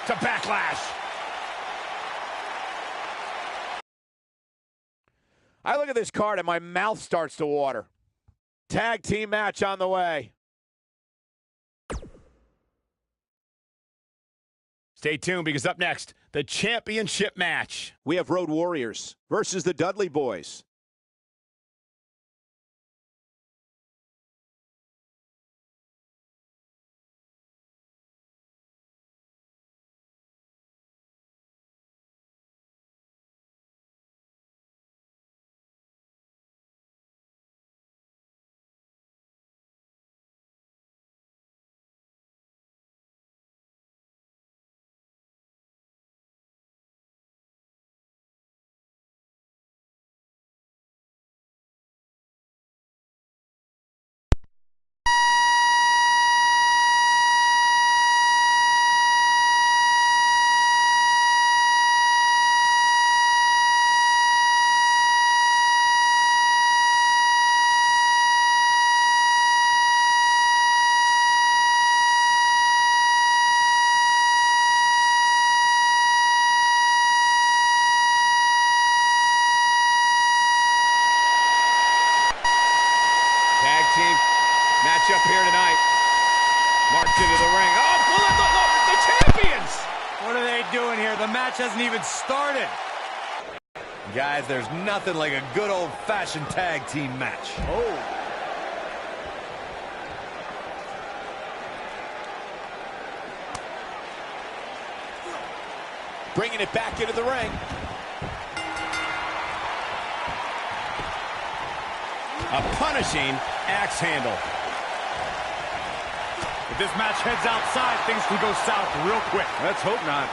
to Backlash. I look at this card and my mouth starts to water. Tag team match on the way. Stay tuned, because up next, the championship match. We have Road Warriors versus the Dudley Boys. Team match up here tonight. Marked into the ring. Oh, the champions! What are they doing here? The match hasn't even started. Guys, there's nothing like a good old-fashioned tag team match. Oh. Bringing it back into the ring. A punishing axe handle. If this match heads outside, things can go south real quick. Let's hope not.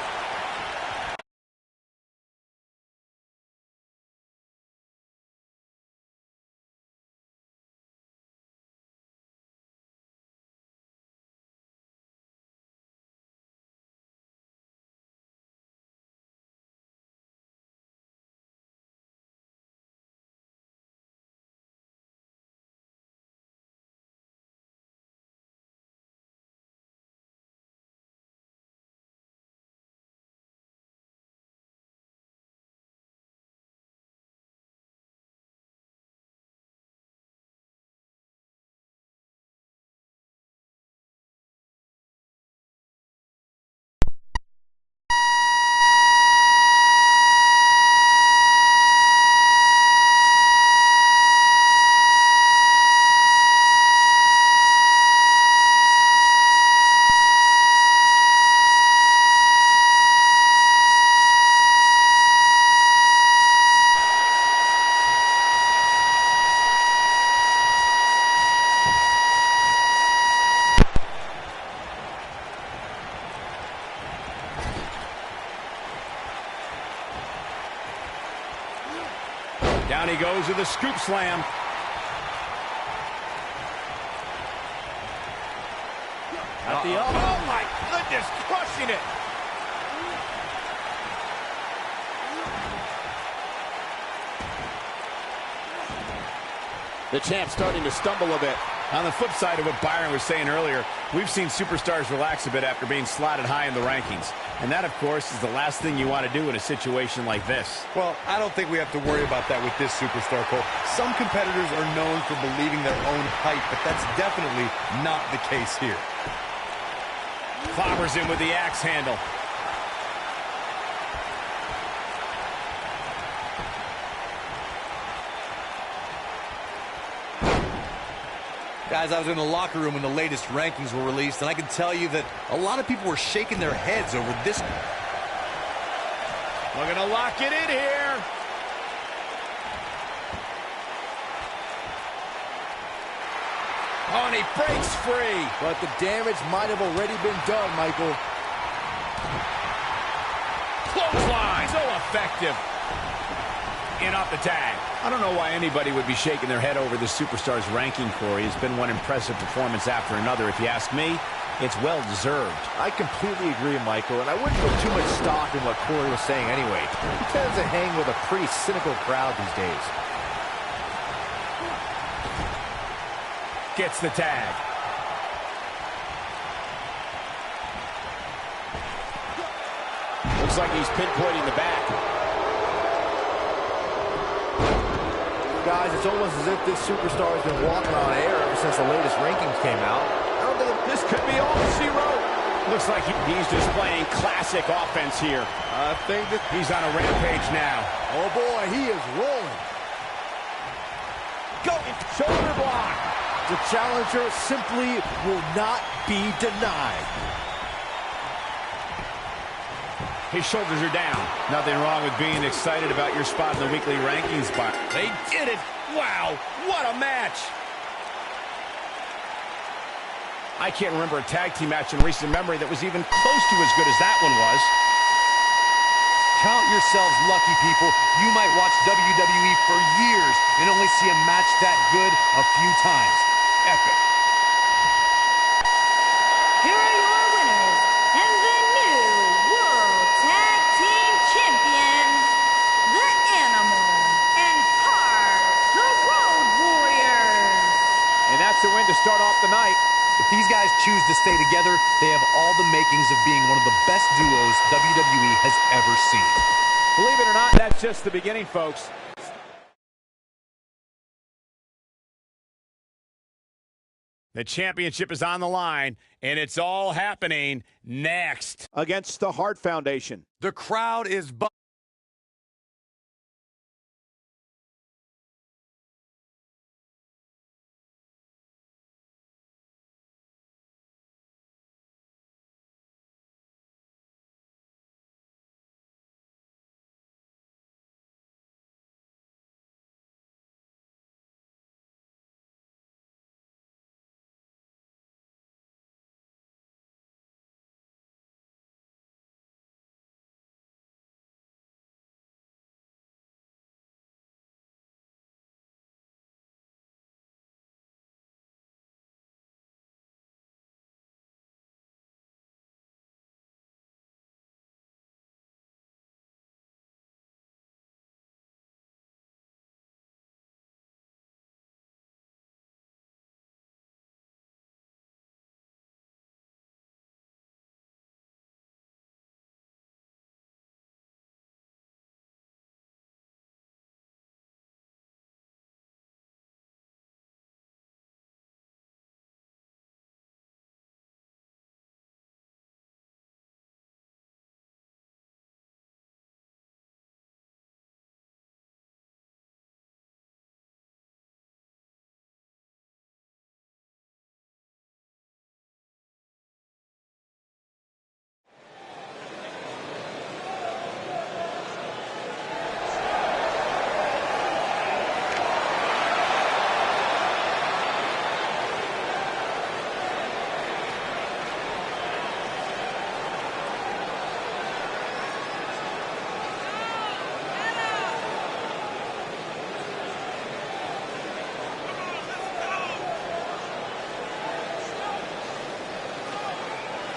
Down he goes with a scoop slam. At the elbow. Oh, my goodness, crushing it. The champ starting to stumble a bit. On the flip side of what Byron was saying earlier, we've seen superstars relax a bit after being slotted high in the rankings. And that, of course, is the last thing you want to do in a situation like this. Well, I don't think we have to worry about that with this superstar, Cole. Some competitors are known for believing their own hype, but that's definitely not the case here. Clobbers him with the axe handle. Guys, I was in the locker room when the latest rankings were released, and I can tell you that a lot of people were shaking their heads over this. We're going to lock it in here. Oh, and he breaks free. But the damage might have already been done, Michael. Clothesline. So effective. In off the tag. I don't know why anybody would be shaking their head over this superstar's ranking, Corey. It's been one impressive performance after another. If you ask me, it's well-deserved. I completely agree, Michael, and I wouldn't put too much stock in what Corey was saying anyway. He tends to hang with a pretty cynical crowd these days. Gets the tag. Looks like he's pinpointing the back. Guys, it's almost as if this superstar has been walking on air ever since the latest rankings came out. I don't think this could be all she wrote. Looks like he's displaying classic offense here. I think that he's on a rampage now. Oh boy, he is rolling. Going shoulder block. The challenger simply will not be denied. His shoulders are down. Nothing wrong with being excited about your spot in the weekly rankings spot. They did it. Wow, what a match. I can't remember a tag team match in recent memory that was even close to as good as that one was. Count yourselves lucky, people. You might watch WWE for years and only see a match that good a few times. Epic. Here are your winners and the new World Tag Team Champions, The Animal and Card, the Road Warriors. And that's a win to start off the night. If these guys choose to stay together, they have all the makings of being one of the best duos WWE has ever seen. Believe it or not, that's just the beginning, folks. The championship is on the line, and it's all happening next. Against the Hart Foundation. The crowd is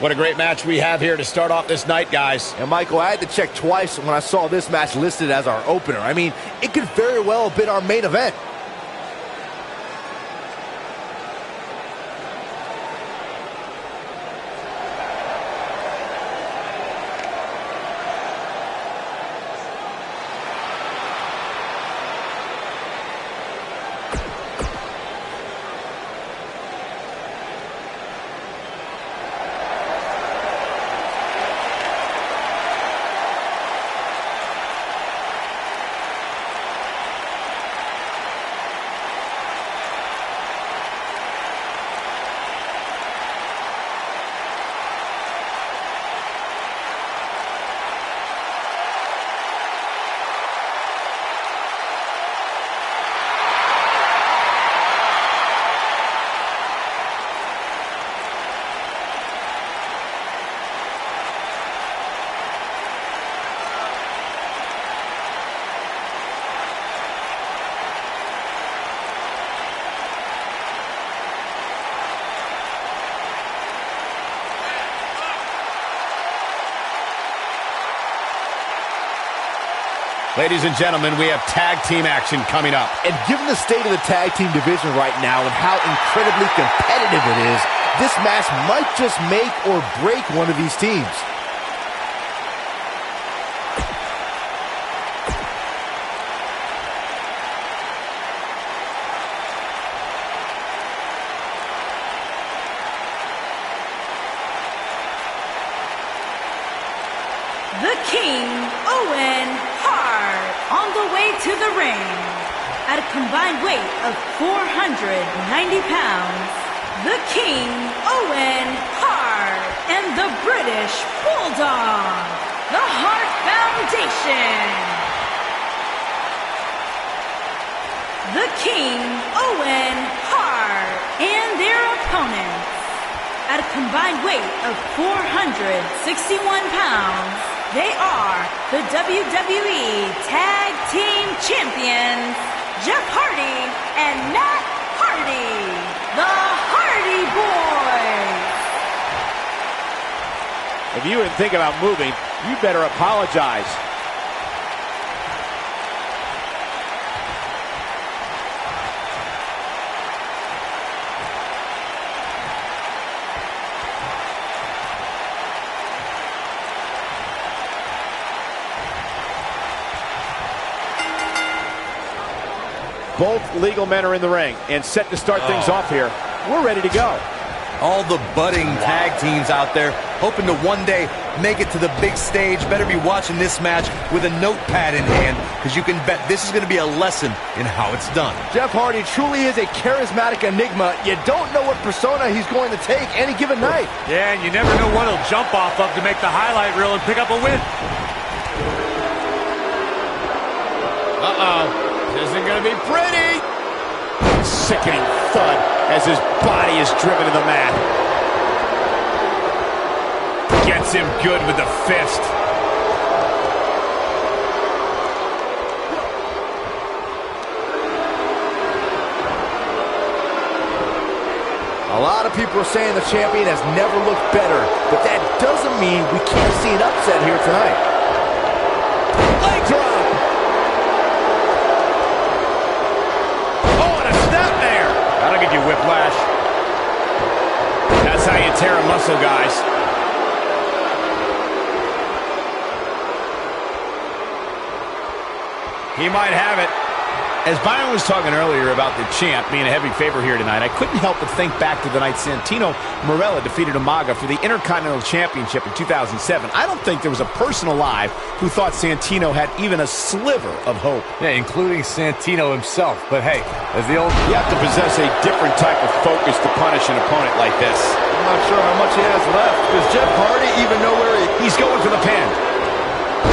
What a great match we have here to start off this night, guys. And Michael, I had to check twice when I saw this match listed as our opener. I mean, it could very well have been our main event. Ladies and gentlemen, we have tag team action coming up. And given the state of the tag team division right now and how incredibly competitive it is, this match might just make or break one of these teams. the King, Owen Hart, on the way to the ring. At a combined weight of 490 pounds, the King, Owen Hart, and the British Bulldog, the Hart Foundation. The King, Owen Hart, and their opponents. At a combined weight of 461 pounds, they are the WWE Tag Team Champions, Jeff Hardy and Matt Hardy, the Hardy Boys. If you didn't think about moving, you better apologize. Both legal men are in the ring and set to start things off here. We're ready to go. All the budding tag teams out there hoping to one day make it to the big stage. Better be watching this match with a notepad in hand, because you can bet this is going to be a lesson in how it's done. Jeff Hardy truly is a charismatic enigma. You don't know what persona he's going to take any given night. Yeah, and you never know what he'll jump off of to make the highlight reel and pick up a win. This isn't going to be pretty. Sickening thud as his body is driven to the mat. Gets him good with the fist. A lot of people are saying the champion has never looked better, but that doesn't mean we can't see an upset here tonight. Leg drop! That'll give you whiplash. That's how you tear a muscle, guys. He might have it. As Byron was talking earlier about the champ being a heavy favorite here tonight, I couldn't help but think back to the night Santino Marella defeated Umaga for the Intercontinental Championship in 2007. I don't think there was a person alive who thought Santino had even a sliver of hope. Yeah, including Santino himself. But hey, as the old... You have to possess a different type of focus to punish an opponent like this. I'm not sure how much he has left. Does Jeff Hardy even know where He's going for the pin.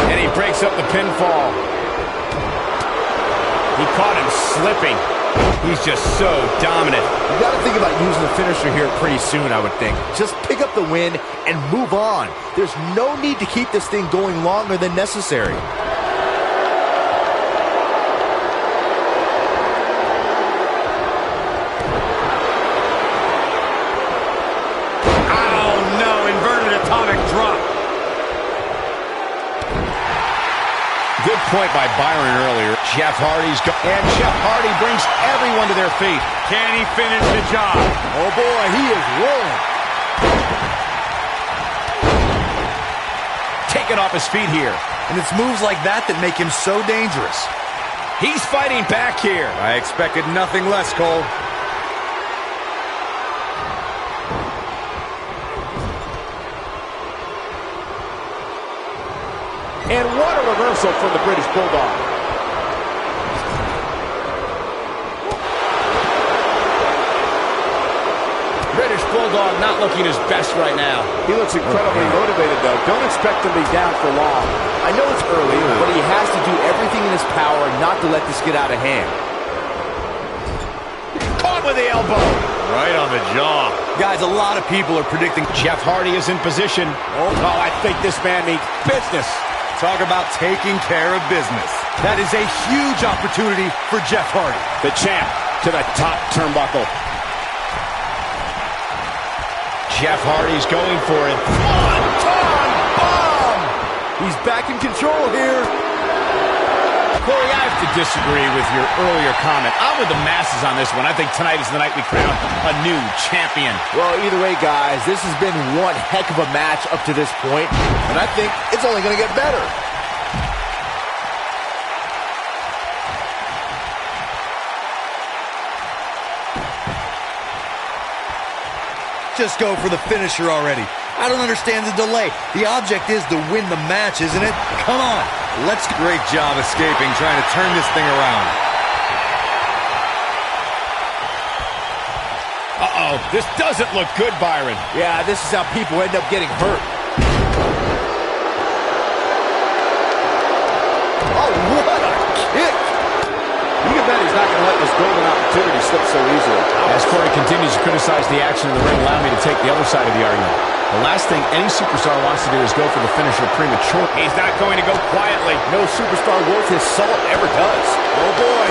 And he breaks up the pinfall. He caught him slipping. He's just so dominant. You got to think about using the finisher here pretty soon, I would think. Just pick up the win and move on. There's no need to keep this thing going longer than necessary. Oh, no. Inverted atomic drop. Good point by Byron earlier. Jeff Hardy's and Jeff Hardy brings everyone to their feet. Can he finish the job? Oh boy, he is rolling. Taken off his feet here. And it's moves like that that make him so dangerous. He's fighting back here. I expected nothing less, Cole. And what a reversal from the British Bulldog. British Bulldog not looking his best right now. He looks incredibly motivated, though. Don't expect him to be down for long. I know it's early, but he has to do everything in his power not to let this get out of hand. Caught with the elbow. Right on the jaw. Guys, a lot of people are predicting Jeff Hardy is in position. Oh, I think this man needs business. Talk about taking care of business. That is a huge opportunity for Jeff Hardy. The champ to the top turnbuckle. Jeff Hardy's going for it. One-ton bomb! He's back in control here. Corey, I have to disagree with your earlier comment. I'm with the masses on this one. I think tonight is the night we crown a new champion. Well, either way, guys, this has been one heck of a match up to this point, and I think it's only going to get better. Just go for the finisher already. I don't understand the delay. The object is to win the match, isn't it? Come on. Great job escaping, trying to turn this thing around. Uh-oh, this doesn't look good, Byron. Yeah, this is how people end up getting hurt. Oh, what a kick! You can bet he's not going to let this golden opportunity slip so easily. As Corey continues to criticize the action in the ring, allow me to take the other side of the argument. The last thing any superstar wants to do is go for the finisher premature. He's not going to go quietly. No superstar worth his salt ever does. Oh, boy,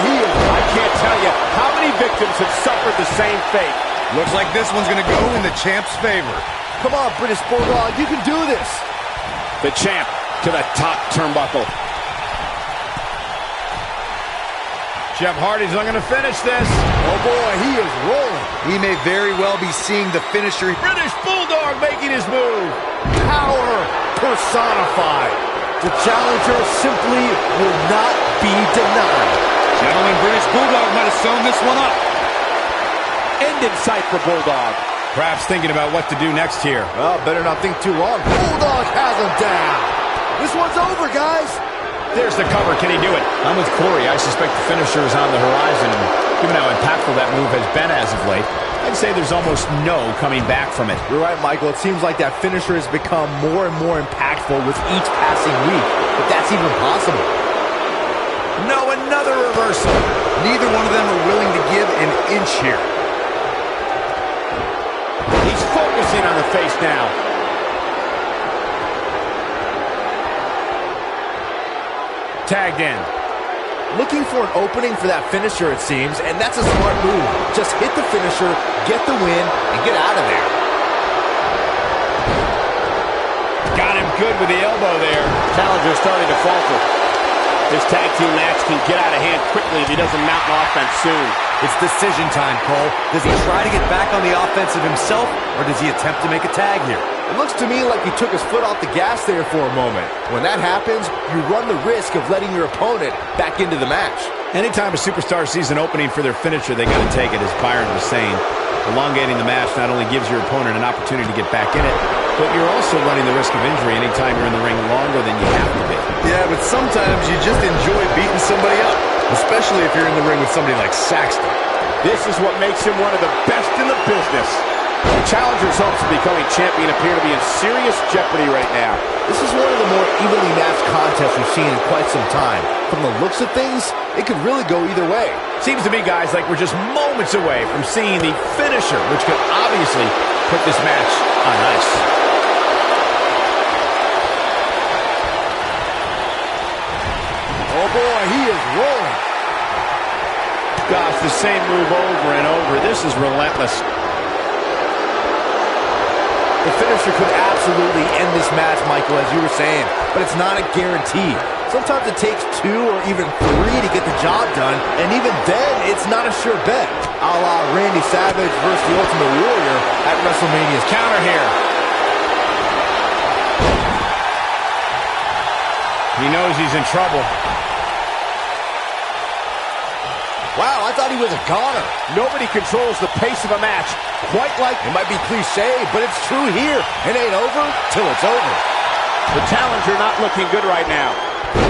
I can't tell you how many victims have suffered the same fate. Looks like this one's going to go in the champ's favor. Come on, British Bulldog, you can do this. The champ to the top turnbuckle. Jeff Hardy's not going to finish this. Oh, boy, he is rolling. He may very well be seeing the finisher. British Bulldog making his move. Power personified. The challenger simply will not be denied. Gentlemen, British Bulldog might have sewn this one up. End in sight for Bulldog. Perhaps thinking about what to do next here. Well, better not think too long. Bulldog has him down. This one's over, guys. There's the cover. Can he do it? I'm with Corey. I suspect the finisher is on the horizon. And given how impactful that move has been as of late, I'd say there's almost no coming back from it. You're right, Michael. It seems like that finisher has become more and more impactful with each passing week. If that's even possible. No, another reversal. Neither one of them are willing to give an inch here. He's focusing on the face now. Tagged in. Looking for an opening for that finisher, it seems, and that's a smart move. Just hit the finisher, get the win, and get out of there. Got him good with the elbow there. Challenger starting to falter. This tag team match can get out of hand quickly if he doesn't mount an offense soon. It's decision time, Cole. Does he try to get back on the offensive himself, or does he attempt to make a tag here? It looks to me like he took his foot off the gas there for a moment. When that happens, you run the risk of letting your opponent back into the match. Anytime a superstar sees an opening for their finisher, they got to take it, as Byron was saying. Elongating the match not only gives your opponent an opportunity to get back in it, but you're also running the risk of injury anytime you're in the ring longer than you have to be. Yeah, but sometimes you just enjoy beating somebody up, especially if you're in the ring with somebody like Saxton. This is what makes him one of the best in the business. The challenger's hopes of becoming champion appear to be in serious jeopardy right now. This is one of the more evenly matched contests we've seen in quite some time. From the looks of things, it could really go either way. Seems to me, guys, like we're just moments away from seeing the finisher, which could obviously put this match on ice. Oh boy, he is rolling. Gosh, the same move over and over. This is relentless. The finisher could absolutely end this match, Michael, as you were saying, but it's not a guarantee. Sometimes it takes 2 or even 3 to get the job done, and even then, it's not a sure bet. A la Randy Savage versus the Ultimate Warrior at WrestleMania's Counter here. He knows he's in trouble. Wow, I thought he was a goner. Nobody controls the pace of a match quite like... It might be cliche, but it's true here. It ain't over till it's over. The challenger not looking good right now.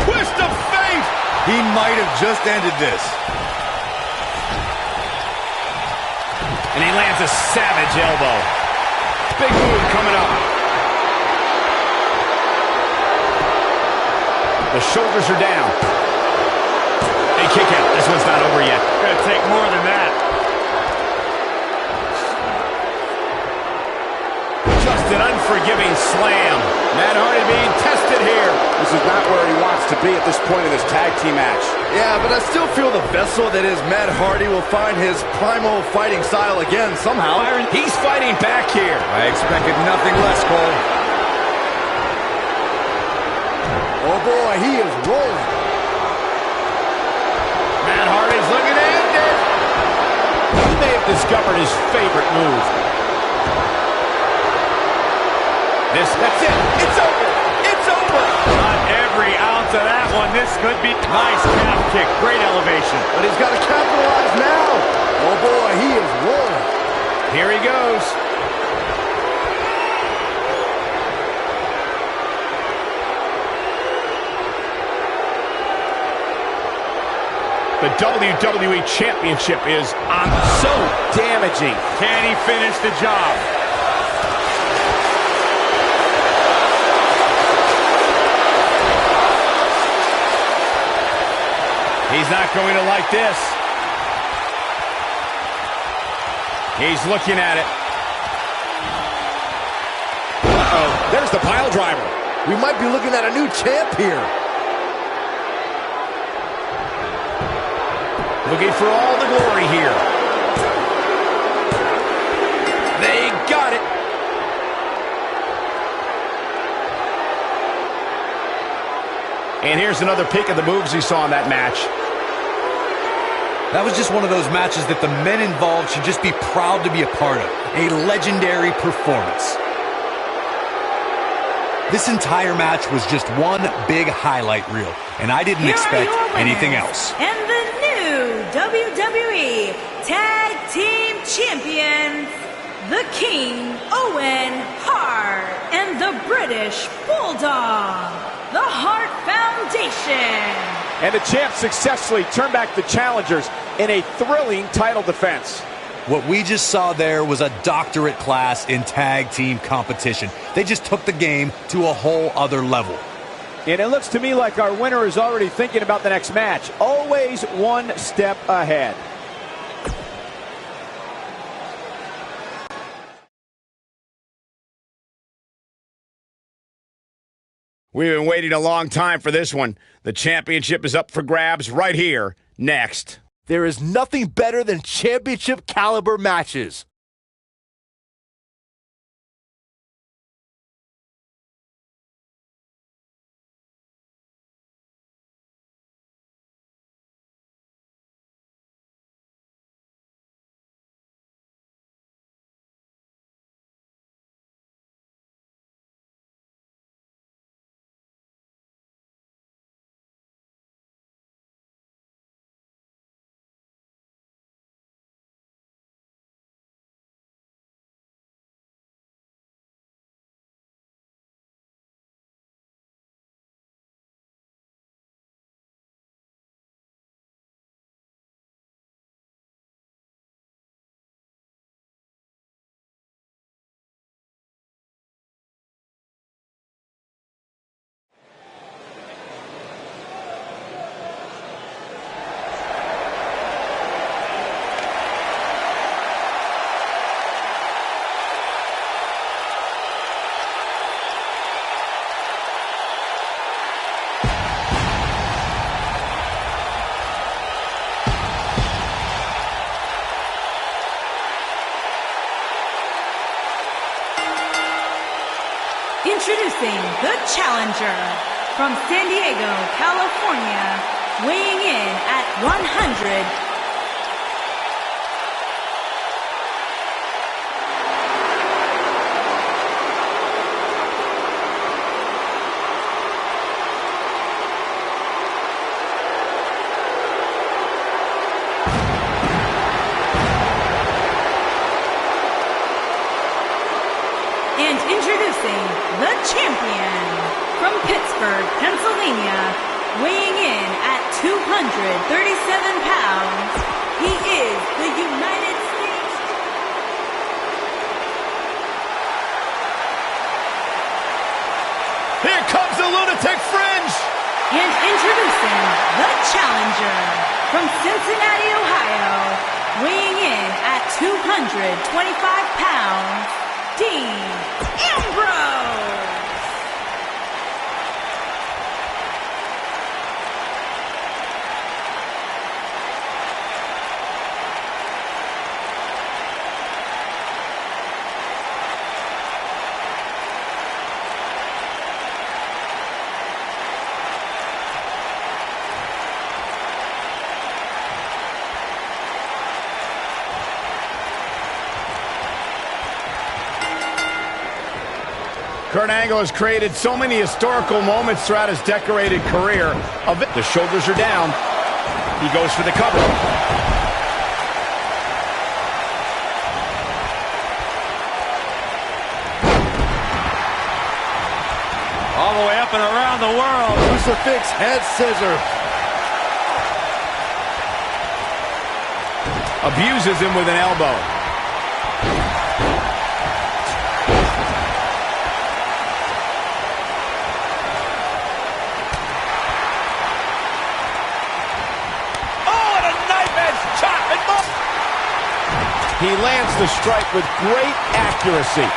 Twist of fate! He might have just ended this. And he lands a savage elbow. Big move coming up. The shoulders are down. Hey, kick out. This one's not over yet. Gonna take more than that. Just an unforgiving slam. Matt Hardy being tested here. This is not where he wants to be at this point in this tag team match. Yeah, but I still feel the vessel that is Matt Hardy will find his primal fighting style again somehow. Byron, he's fighting back here. I expected nothing less, Cole. Oh boy, he is rolling. Matt Hardy's looking to end it. He may have discovered his favorite move. That's it. It's over. It's over. Not every ounce of that one. This could be nice calf kick. Great elevation. But he's got to capitalize now. Oh boy, he is rolling. Here he goes. The WWE Championship is on so damaging. Can he finish the job? He's not going to like this. He's looking at it. Uh-oh, there's the pile driver. We might be looking at a new champ here. Looking for all the glory here. They got it. And here's another peek at the moves he saw in that match. That was just one of those matches that the men involved should just be proud to be a part of. A legendary performance. This entire match was just one big highlight reel, and I didn't expect anything else. And the new WWE Tag Team Champions, the King, Owen Hart, and the British Bulldog, the Hart Foundation. And the champs successfully turned back the challengers in a thrilling title defense. What we just saw there was a doctorate class in tag team competition. They just took the game to a whole other level. And it looks to me like our winner is already thinking about the next match. Always one step ahead. We've been waiting a long time for this one. The championship is up for grabs right here, next. There is nothing better than championship caliber matches. Introducing the challenger from San Diego, California, weighing in at 100. And introducing the champion from Pittsburgh, Pennsylvania, weighing in at 237 pounds, he is the United States. Here comes the Lunatic Fringe! And introducing the challenger from Cincinnati, Ohio, weighing in at 225 pounds, Dean Ambrose. Kurt Angle has created so many historical moments throughout his decorated career. The shoulders are down. He goes for the cover. All the way up and around the world. Crucifix head scissor. Abuses him with an elbow. He lands the strike with great accuracy.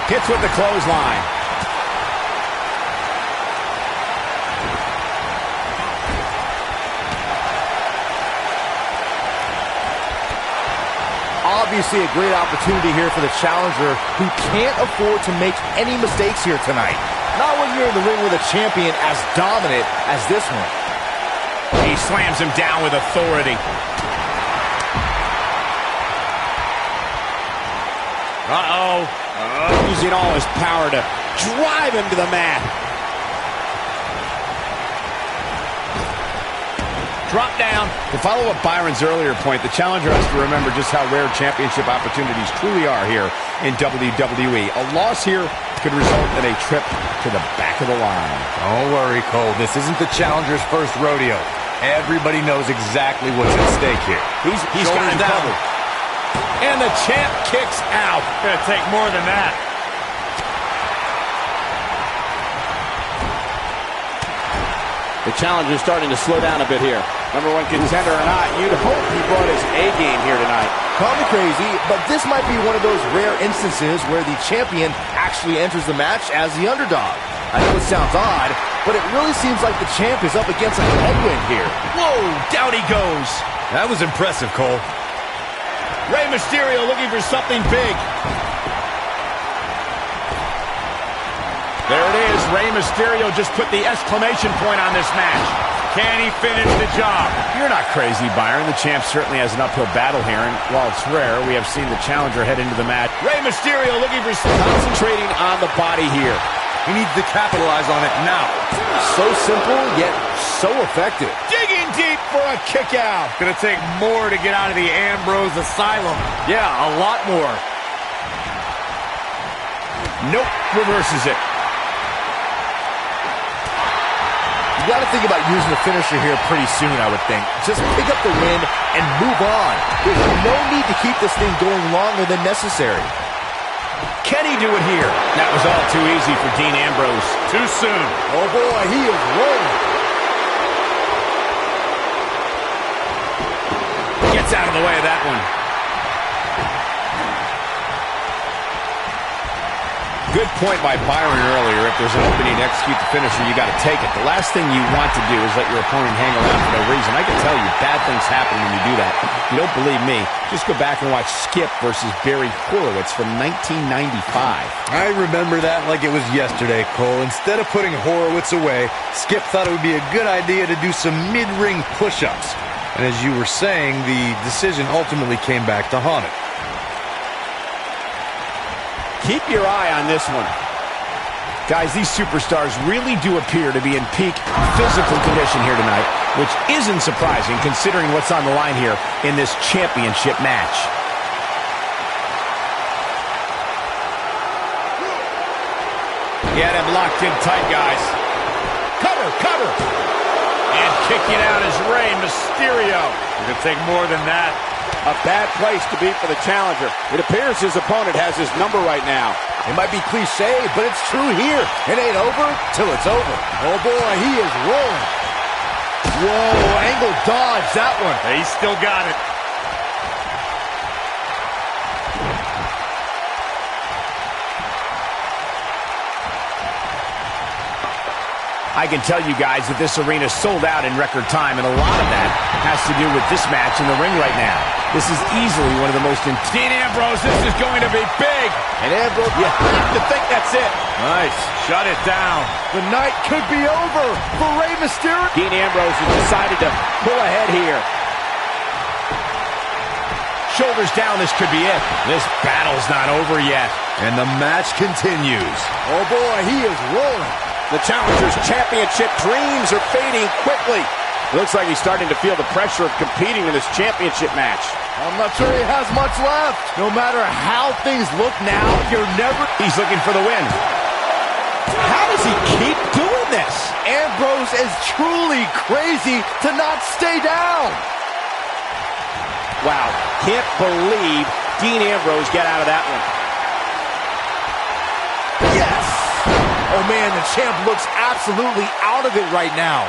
Hits with the clothesline. Obviously a great opportunity here for the challenger, who can't afford to make any mistakes here tonight. Not when you're in the ring with a champion as dominant as this one. He slams him down with authority. Using all his power to drive him to the mat. Drop down. To follow up Byron's earlier point, the challenger has to remember just how rare championship opportunities truly are here in WWE. A loss here could result in a trip to the back of the line. Don't worry, Cole. This isn't the challenger's first rodeo. Everybody knows exactly what's at stake here. He's got him covered. And the champ kicks out. Gonna take more than that. The challenger's starting to slow down a bit here. Number one contender or not, you'd hope he brought his A-game here tonight. Call me crazy, but this might be one of those rare instances where the champion actually enters the match as the underdog. I know it sounds odd, but it really seems like the champ is up against a headwind here. Whoa, down he goes. That was impressive, Cole. Rey Mysterio looking for something big. There it is. Rey Mysterio just put the exclamation point on this match. Can he finish the job? You're not crazy, Byron. The champ certainly has an uphill battle here, and while it's rare, we have seen the challenger head into the match. Rey Mysterio looking for concentrating on the body here. He needs to capitalize on it now. So simple, yet so effective. Digging deep for a kick out. Gonna take more to get out of the Ambrose Asylum. Yeah, a lot more. Nope, reverses it. You got to think about using the finisher here pretty soon, I would think. Just pick up the win and move on. There's no need to keep this thing going longer than necessary. Can he do it here? That was all too easy for Dean Ambrose. Too soon. Oh boy, he is rolling. Gets out of the way of that one. Good point by Byron earlier. If there's an opening to execute the finisher, you got to take it. The last thing you want to do is let your opponent hang around for no reason. I can tell you, bad things happen when you do that. If you don't believe me, just go back and watch Skip versus Barry Horowitz from 1995. I remember that like it was yesterday, Cole. Instead of putting Horowitz away, Skip thought it would be a good idea to do some mid-ring push-ups. And as you were saying, the decision ultimately came back to haunt it. Keep your eye on this one. Guys, these superstars really do appear to be in peak physical condition here tonight, which isn't surprising considering what's on the line here in this championship match. He had him locked in tight, guys. Cover, cover. And kicking out is Rey Mysterio. It's gonna take more than that. A bad place to be for the challenger. It appears his opponent has his number right now. It might be cliche, but it's true here. It ain't over till it's over. Oh boy, he is rolling. Whoa, angle dodge that one. He's still got it. I can tell you guys that this arena sold out in record time, and a lot of that has to do with this match in the ring right now. This is easily one of the most intense. Dean Ambrose, this is going to be big. And Ambrose, you have to think that's it. Nice. Shut it down. The night could be over for Rey Mysterio. Dean Ambrose has decided to pull ahead here. Shoulders down, this could be it. This battle's not over yet. And the match continues. Oh boy, he is rolling. The challenger's championship dreams are fading quickly. Looks like he's starting to feel the pressure of competing in this championship match. I'm not sure he has much left. No matter how things look now, you're never... He's looking for the win. How does he keep doing this? Ambrose is truly crazy to not stay down. Wow, can't believe Dean Ambrose got out of that one. Yes! Oh man, the champ looks absolutely out of it right now.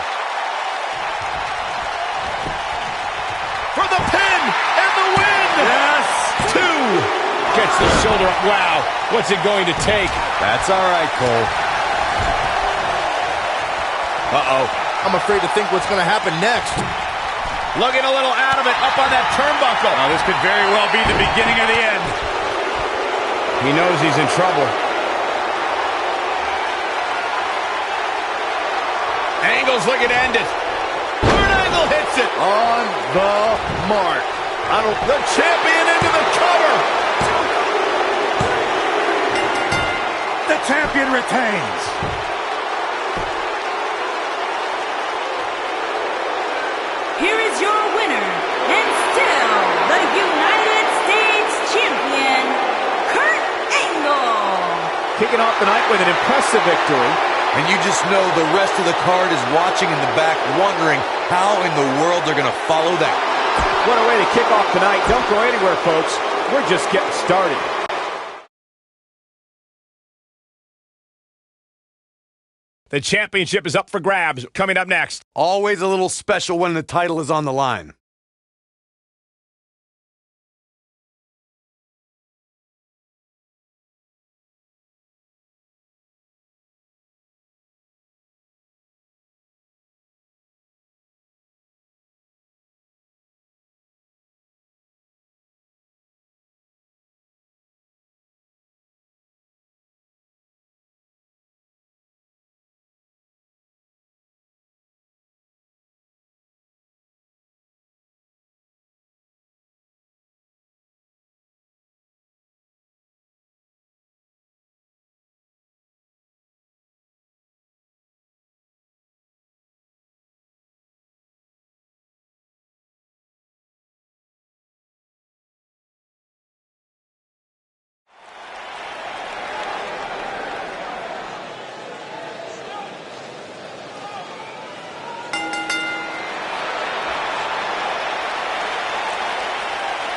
For the pin and the win! Yes! 2! Gets the shoulder up. Wow, what's it going to take? That's all right, Cole. Uh-oh. I'm afraid to think what's going to happen next. Looking a little out of it, up on that turnbuckle. Oh, this could very well be the beginning of the end. He knows he's in trouble. Angle's looking to end it. Kurt Angle hits it. On the mark. The champion into the cover. The champion retains. Here is your winner, and still the United States Champion, Kurt Angle. Kicking off the night with an impressive victory. And you just know the rest of the card is watching in the back, wondering how in the world they're going to follow that. What a way to kick off tonight. Don't go anywhere, folks. We're just getting started. The championship is up for grabs. Coming up next. Always a little special when the title is on the line.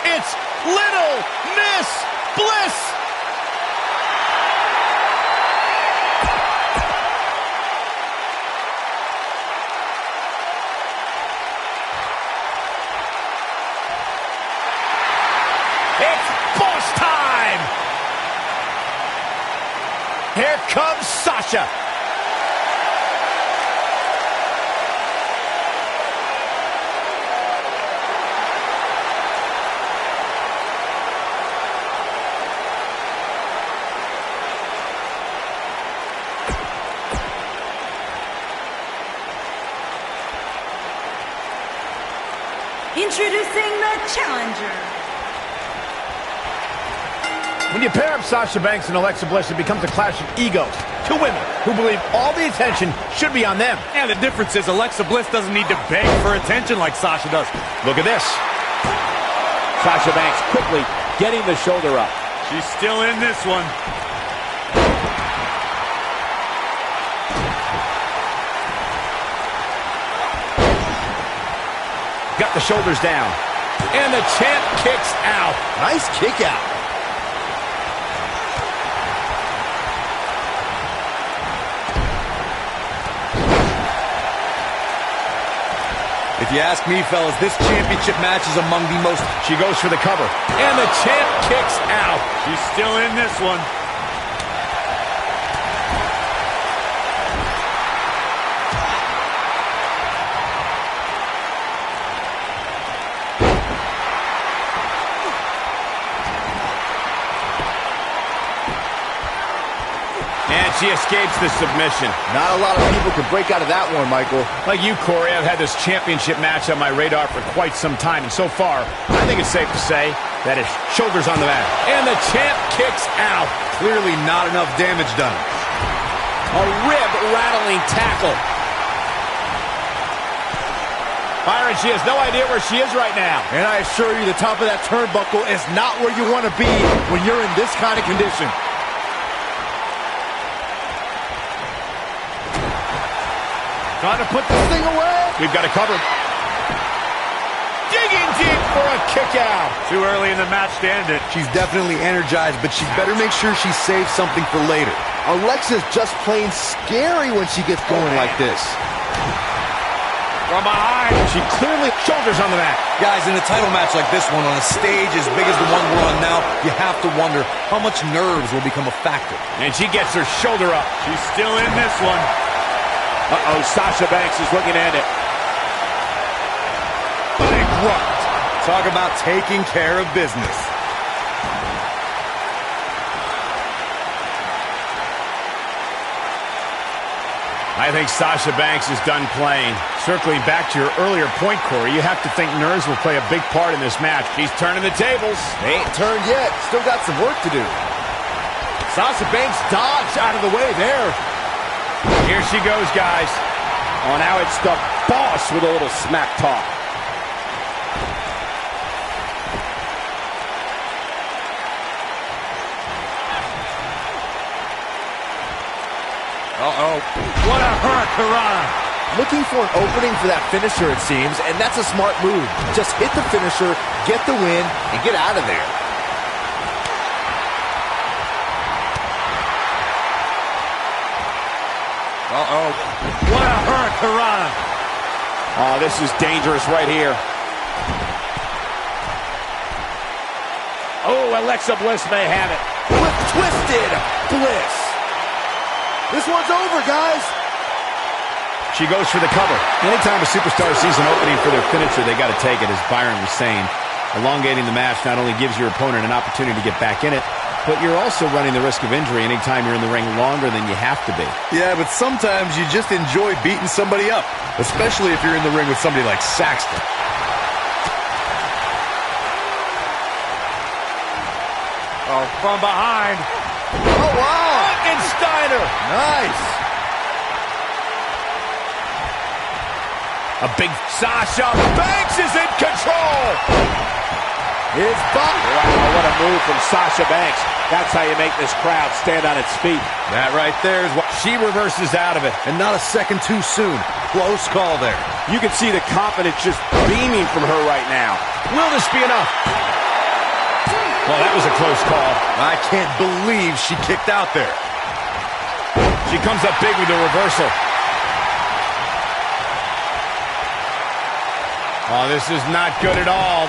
It's Little Miss Bliss. It's boss time. Here comes Sasha. Introducing the challenger. When you pair up Sasha Banks and Alexa Bliss, it becomes a clash of egos. Two women who believe all the attention should be on them. And the difference is Alexa Bliss doesn't need to beg for attention like Sasha does. Look at this. Sasha Banks quickly getting the shoulder up. She's still in this one. Got the shoulders down. And the champ kicks out. Nice kick out. If you ask me, fellas, this championship match is among the most... She goes for the cover. And the champ kicks out. She's still in this one. And she escapes the submission. Not a lot of people can break out of that one, Michael. Like you, Corey, I've had this championship match on my radar for quite some time. And so far, I think it's safe to say that it's shoulders on the mat. And the champ kicks out. Clearly not enough damage done. A rib-rattling tackle. Byron, she has no idea where she is right now. And I assure you, the top of that turnbuckle is not where you want to be when you're in this kind of condition. Trying to put this thing away. We've got it covered. Digging deep for a kick out. Too early in the match to end it. She's definitely energized, but she better make sure she saves something for later. Alexa's just plain scary when she gets going like this. From behind. She clearly shoulders on the mat. Guys, in a title match like this one, on a stage as big as the one we're on now, you have to wonder how much nerves will become a factor. And she gets her shoulder up. She's still in this one. Uh-oh, Sasha Banks is looking at it. Bankrupt. Talk about taking care of business. I think Sasha Banks is done playing. Circling back to your earlier point, Corey, you have to think nerves will play a big part in this match. She's turning the tables. They ain't turned yet. Still got some work to do. Sasha Banks dodged out of the way there. Here she goes, guys. Oh, now it's the boss with a little smack talk. Uh-oh. What a hurricanrana. Looking for an opening for that finisher, it seems, and that's a smart move. Just hit the finisher, get the win, and get out of there. Uh-oh. What a hurricanrana. Oh, this is dangerous right here. Oh, Alexa Bliss may have it. With twisted Bliss. This one's over, guys. She goes for the cover. Anytime a superstar sees an opening for their finisher, they got to take it, as Byron was saying. Elongating the match not only gives your opponent an opportunity to get back in it, but you're also running the risk of injury anytime you're in the ring longer than you have to be. Yeah, but sometimes you just enjoy beating somebody up, especially if you're in the ring with somebody like Saxton. Oh, from behind. Oh, wow. Steiner. Nice. A big Sasha Banks is in control. It's Bob. Wow, what a move from Sasha Banks. That's how you make this crowd stand on its feet. That right there is what She reverses out of it. and not a second too soon. Close call there. You can see the confidence just beaming from her right now. Will this be enough? Well, that was a close call. I can't believe she kicked out there. She comes up big with the reversal. Oh, this is not good at all.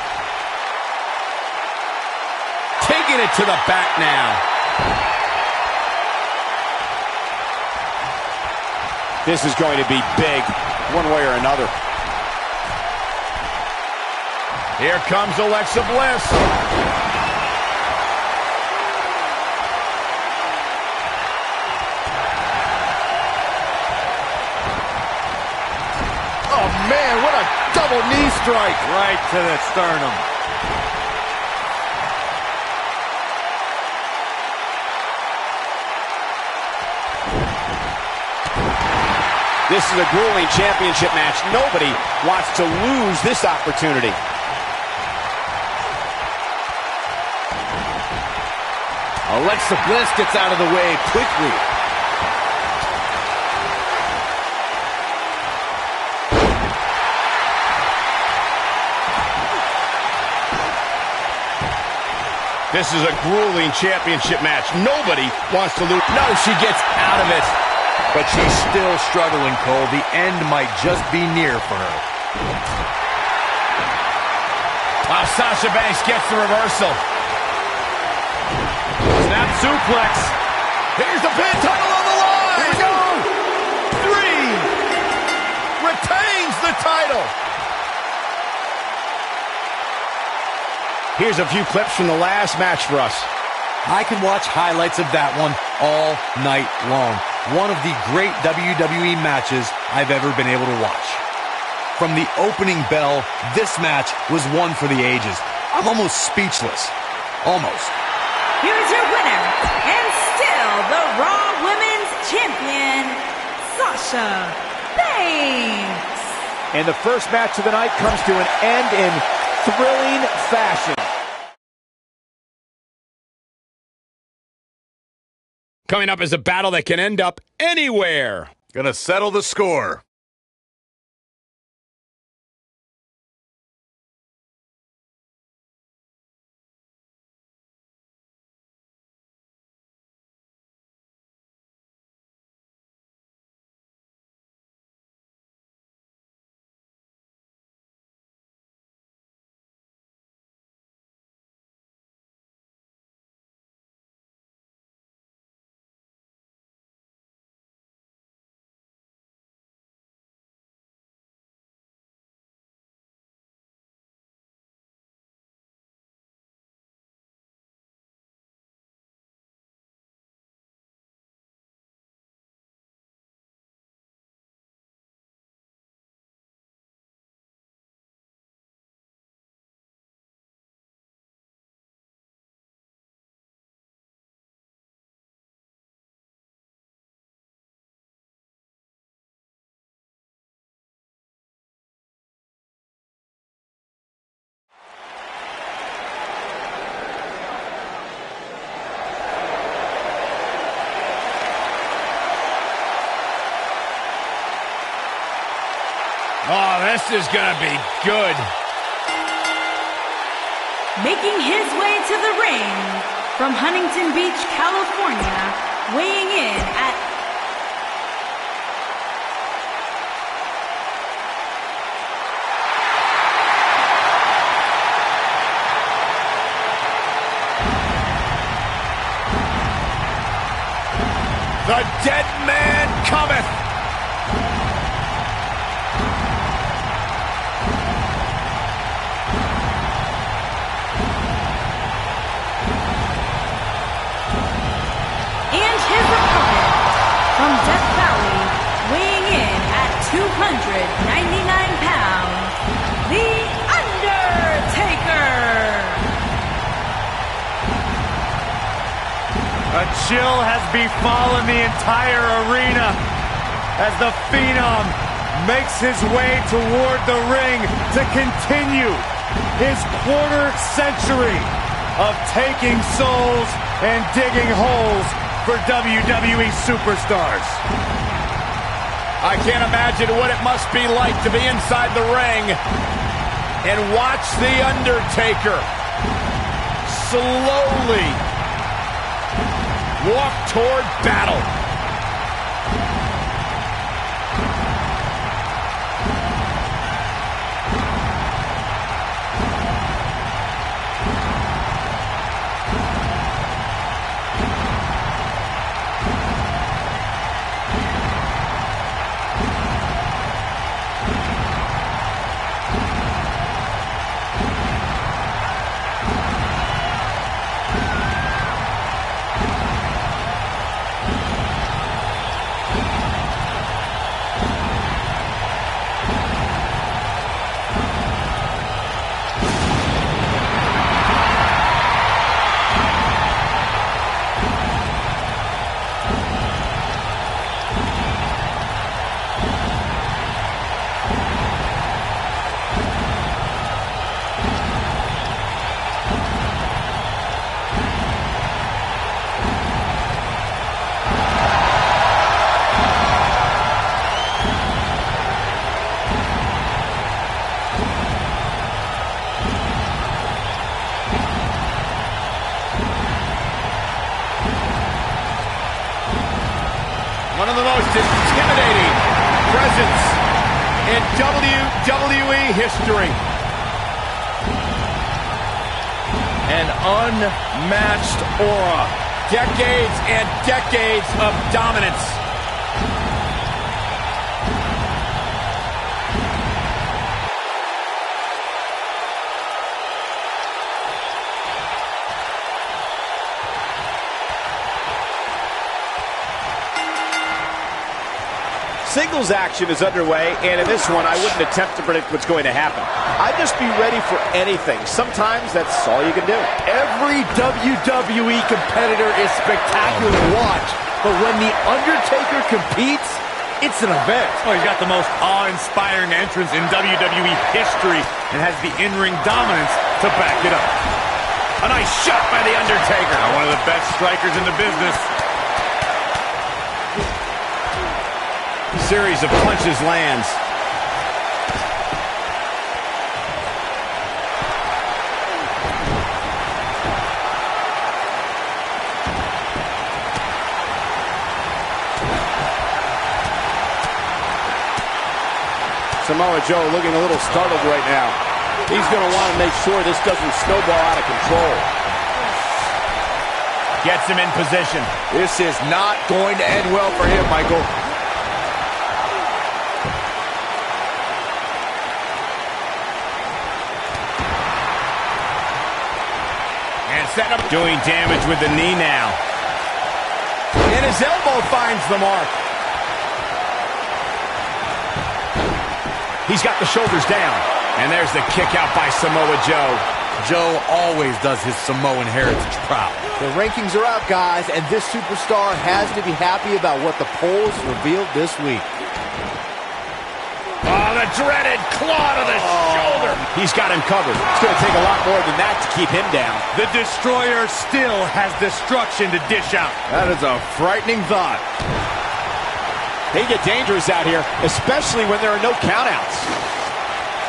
Taking it to the back now. This is going to be big, one way or another. Here comes Alexa Bliss. Oh, man, what a double knee strike. Right to the sternum. This is a grueling championship match. Nobody wants to lose this opportunity. Alexa Bliss gets out of the way quickly. This is a grueling championship match. Nobody wants to lose. No, she gets out of it. But she's still struggling, Cole. The end might just be near for her. Wow, Sasha Banks gets the reversal. Snap suplex. Here's the pin, title on the line. Here we go. 3. Retains the title. Here's a few clips from the last match for us. I can watch highlights of that one all night long. One of the great WWE matches I've ever been able to watch. From the opening bell, this match was one for the ages. I'm almost speechless. Almost. Here's your winner, and still the Raw Women's Champion, Sasha Banks. And the first match of the night comes to an end in thrilling fashion. Coming up is a battle that can end up anywhere. Gonna settle the score. This is gonna be good. Making his way to the ring from Huntington Beach, California, weighing in at the dead man cometh. and his opponent from Death Valley, weighing in at 299 pounds, The Undertaker. A chill has befallen the entire arena as the Phenom makes his way toward the ring to continue his quarter century of taking souls and digging holes for WWE superstars. I can't imagine what it must be like to be inside the ring and watch The Undertaker slowly walk toward battle. One of the most intimidating presence in WWE history. An unmatched aura. Decades and decades of dominance. Singles action is underway, and in this one, I wouldn't attempt to predict what's going to happen. I'd just be ready for anything. Sometimes that's all you can do. Every WWE competitor is spectacular to watch, but when The Undertaker competes, it's an event. Oh, he's got the most awe-inspiring entrance in WWE history and has the in-ring dominance to back it up. A nice shot by The Undertaker. One of the best strikers in the business. Series of punches lands. Samoa Joe looking a little startled right now. He's going to want to make sure this doesn't snowball out of control. Gets him in position. This is not going to end well for him, Michael. Setting up, doing damage with the knee now. And his elbow finds the mark. He's got the shoulders down. And there's the kick out by Samoa Joe. Joe always does his Samoan heritage proud. The rankings are out, guys, and this superstar has to be happy about what the polls revealed this week. Oh, the dreaded claw to the shoulder. He's got him covered. It's going to take a lot more than that to keep him down. The Destroyer still has destruction to dish out. That is a frightening thought. They get dangerous out here, especially when there are no countouts.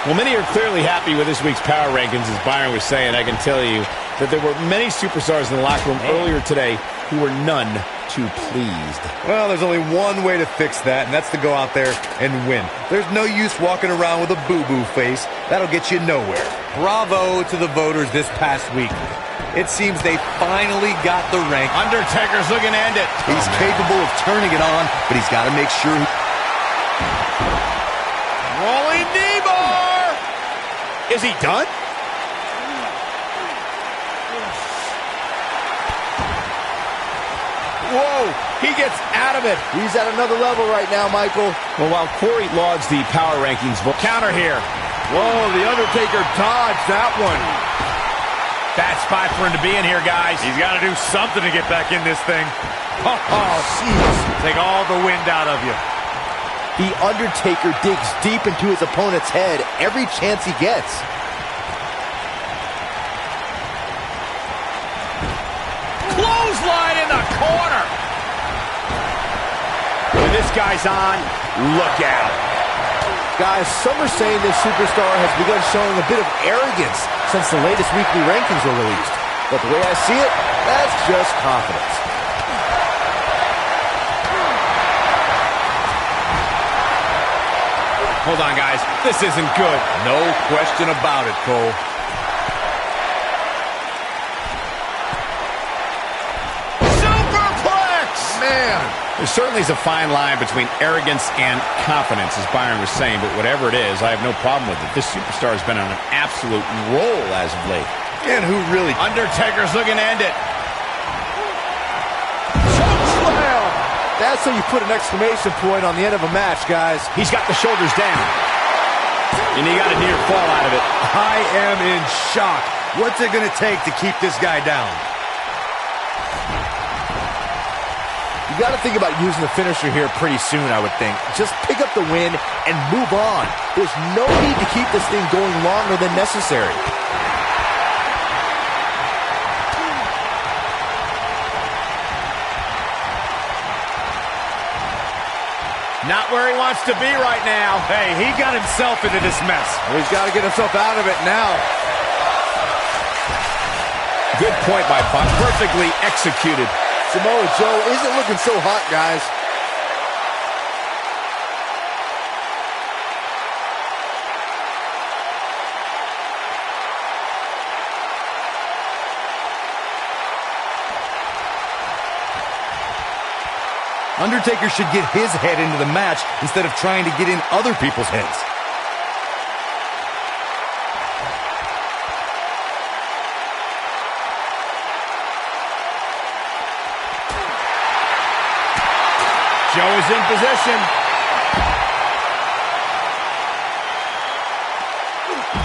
Well, many are clearly happy with this week's power rankings, as Byron was saying. I can tell you that there were many superstars in the locker room earlier today who were none too pleased. Well, there's only one way to fix that, and that's to go out there and win. There's no use walking around with a boo-boo face. That'll get you nowhere. Bravo to the voters this past week. It seems they finally got the rank. Undertaker's looking to end it. He's capable of turning it on, but he's got to make sure Rolling knee bar! Is he done? Whoa, he gets out of it. He's at another level right now, Michael. Well, while Corey logs the power rankings, counter here. Whoa, The Undertaker dodged that one. Bad spot for him to be in here, guys. He's got to do something to get back in this thing. Oh, jeez. Take all the wind out of you. The Undertaker digs deep into his opponent's head every chance he gets. Clothesline in the corner. When this guy's on, look out. Guys, some are saying this superstar has begun showing a bit of arrogance since the latest weekly rankings were released. But the way I see it, that's just confidence. Hold on, guys. This isn't good. no question about it, Cole. Superplex! Man. There certainly is a fine line between arrogance and confidence, as Byron was saying, but whatever it is, I have no problem with it. This superstar has been on an absolute roll as of late. And who really... Undertaker's looking to end it. Chokeslam! That's how you put an exclamation point on the end of a match, guys. He's got the shoulders down. And he got a near fall out of it. I am in shock. What's it going to take to keep this guy down? You got to think about using the finisher here pretty soon, I would think. Just pick up the win and move on. There's no need to keep this thing going longer than necessary. Not where he wants to be right now. Hey, he got himself into this mess. Well, he's got to get himself out of it now. Good point by Buck. Perfectly executed. Samoa Joe isn't looking so hot, guys. Undertaker should get his head into the match instead of trying to get in other people's heads. Joe is in position.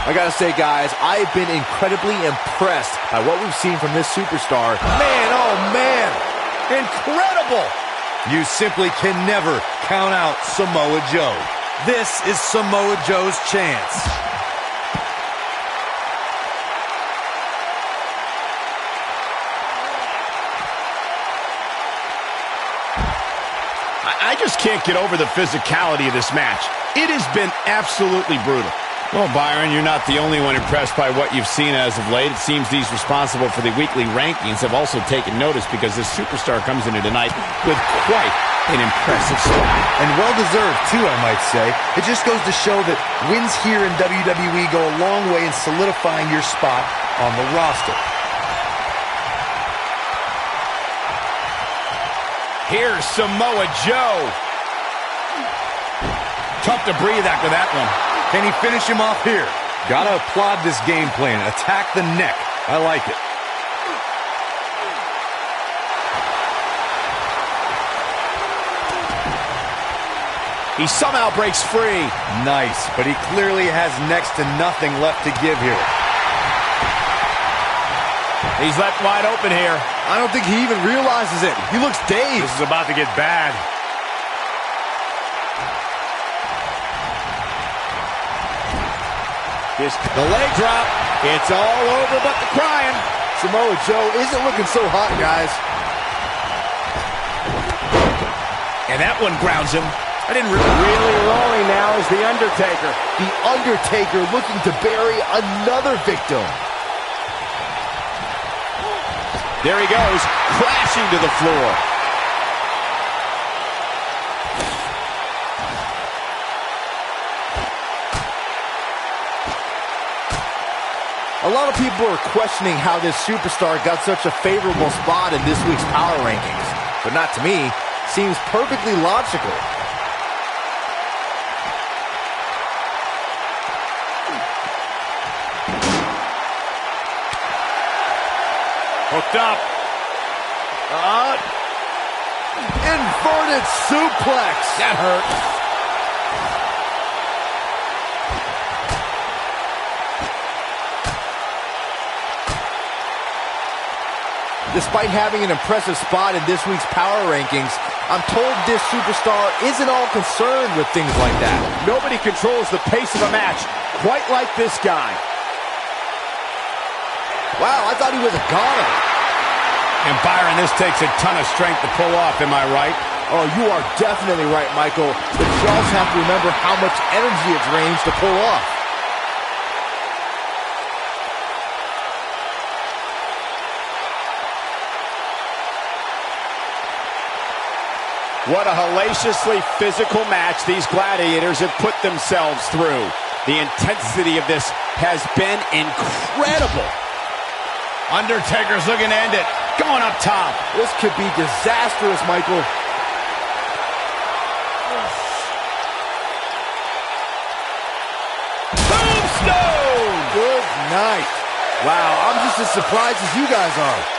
I gotta say, guys, I've been incredibly impressed by what we've seen from this superstar. Man, oh man, incredible! You simply can never count out Samoa Joe. This is Samoa Joe's chance. I just can't get over the physicality of this match. It has been absolutely brutal. Well, Byron, you're not the only one impressed by what you've seen as of late. It seems these responsible for the weekly rankings have also taken notice because this superstar comes into tonight with quite an impressive start. And well-deserved, too, I might say. It just goes to show that wins here in WWE go a long way in solidifying your spot on the roster. Here's Samoa Joe. Tough to breathe after that one. Can he finish him off here? Gotta applaud this game plan. Attack the neck. I like it. He somehow breaks free. Nice, but he clearly has next to nothing left to give here. He's left wide open here. I don't think he even realizes it. He looks dazed. This is about to get bad. The leg drop. It's all over but the crying. Samoa Joe isn't looking so hot, guys. And that one grounds him. I didn't really rolling now is The Undertaker. The Undertaker looking to bury another victim. There he goes, crashing to the floor. A lot of people are questioning how this superstar got such a favorable spot in this week's power rankings. But not to me. Seems perfectly logical. Hooked up. Inverted suplex. That hurt. Despite having an impressive spot in this week's power rankings, I'm told this superstar isn't all concerned with things like that. Nobody controls the pace of a match quite like this guy. Wow, I thought he was a goner. And Byron, this takes a ton of strength to pull off, am I right? Oh, you are definitely right, Michael. But you also have to remember how much energy it drains to pull off. What a hellaciously physical match these gladiators have put themselves through. The intensity of this has been incredible. Undertaker's looking to end it. Going up top. This could be disastrous, Michael. Tombstone! Good night. Wow, I'm just as surprised as you guys are.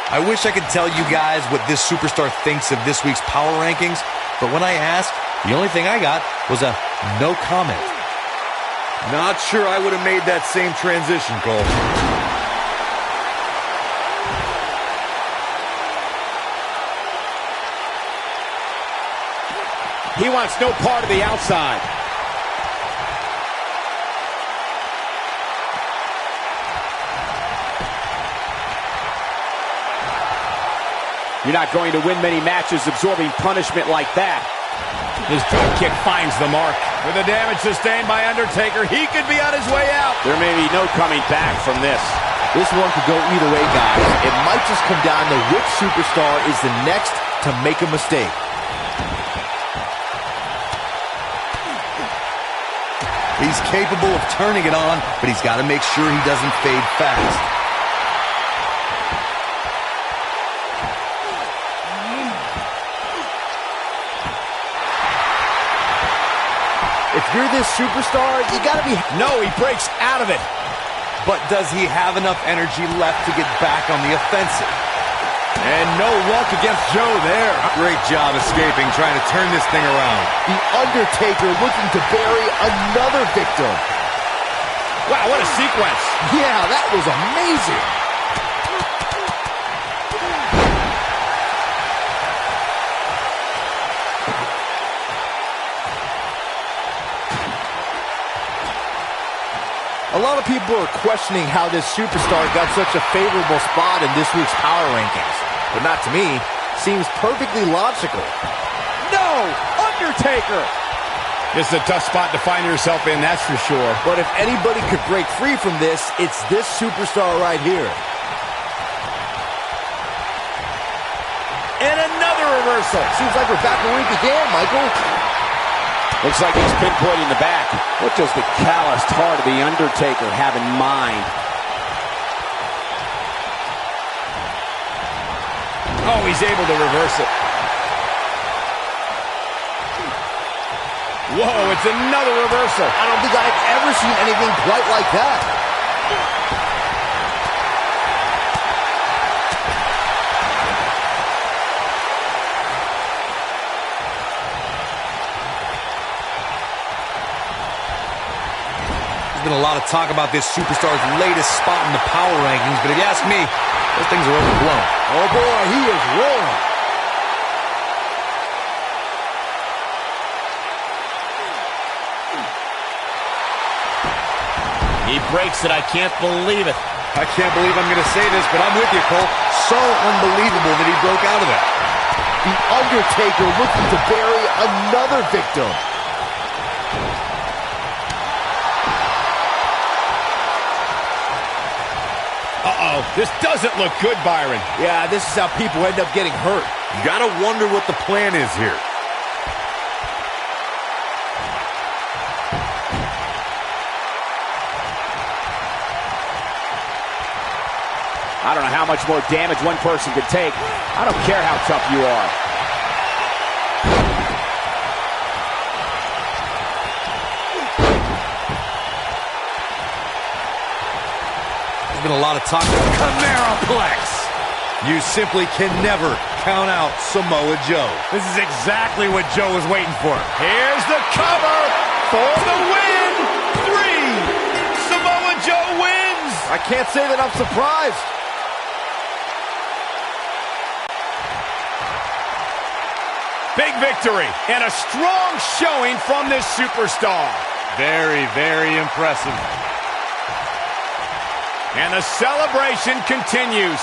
I wish I could tell you guys what this superstar thinks of this week's power rankings, but when I asked, the only thing I got was a no comment. Not sure I would have made that same transition, Cole. He wants no part of the outside. You're not going to win many matches absorbing punishment like that. His drop kick finds the mark. With the damage sustained by Undertaker, he could be on his way out. There may be no coming back from this. This one could go either way, guys. It might just come down to which superstar is the next to make a mistake. He's capable of turning it on, but he's got to make sure he doesn't fade fast. If you're this superstar, you gotta be... No, he breaks out of it. But does he have enough energy left to get back on the offensive? And no luck against Joe there. Great job escaping, trying to turn this thing around. The Undertaker looking to bury another victim. Wow, what a sequence. Yeah, that was amazing. A lot of people are questioning how this superstar got such a favorable spot in this week's power rankings. But not to me. Seems perfectly logical. No! Undertaker! This is a tough spot to find yourself in, that's for sure. But if anybody could break free from this, it's this superstar right here. And another reversal. Seems like we're back where we began, Michael. Looks like he's pinpointing the back. What does the calloused heart of The Undertaker have in mind? Oh, he's able to reverse it. Whoa, it's another reversal. I don't think I've ever seen anything quite like that. There's been a lot of talk about this superstar's latest spot in the power rankings, but if you ask me, Those things are overblown. Oh boy, he is rolling. He breaks it. I can't believe it. I can't believe I'm going to say this, but I'm with you, Cole. So unbelievable that he broke out of that. The Undertaker looking to bury another victim. Uh-oh, this doesn't look good, Byron. Yeah, this is how people end up getting hurt. You got to wonder what the plan is here. I don't know how much more damage one person could take. I don't care how tough you are. There's been a lot of talk of Cameraplex. You simply can never count out Samoa Joe. This is exactly what Joe was waiting for. Here's the cover for the win. 3. Samoa Joe wins. I can't say that I'm surprised. Big victory and a strong showing from this superstar. Very, very impressive. And the celebration continues.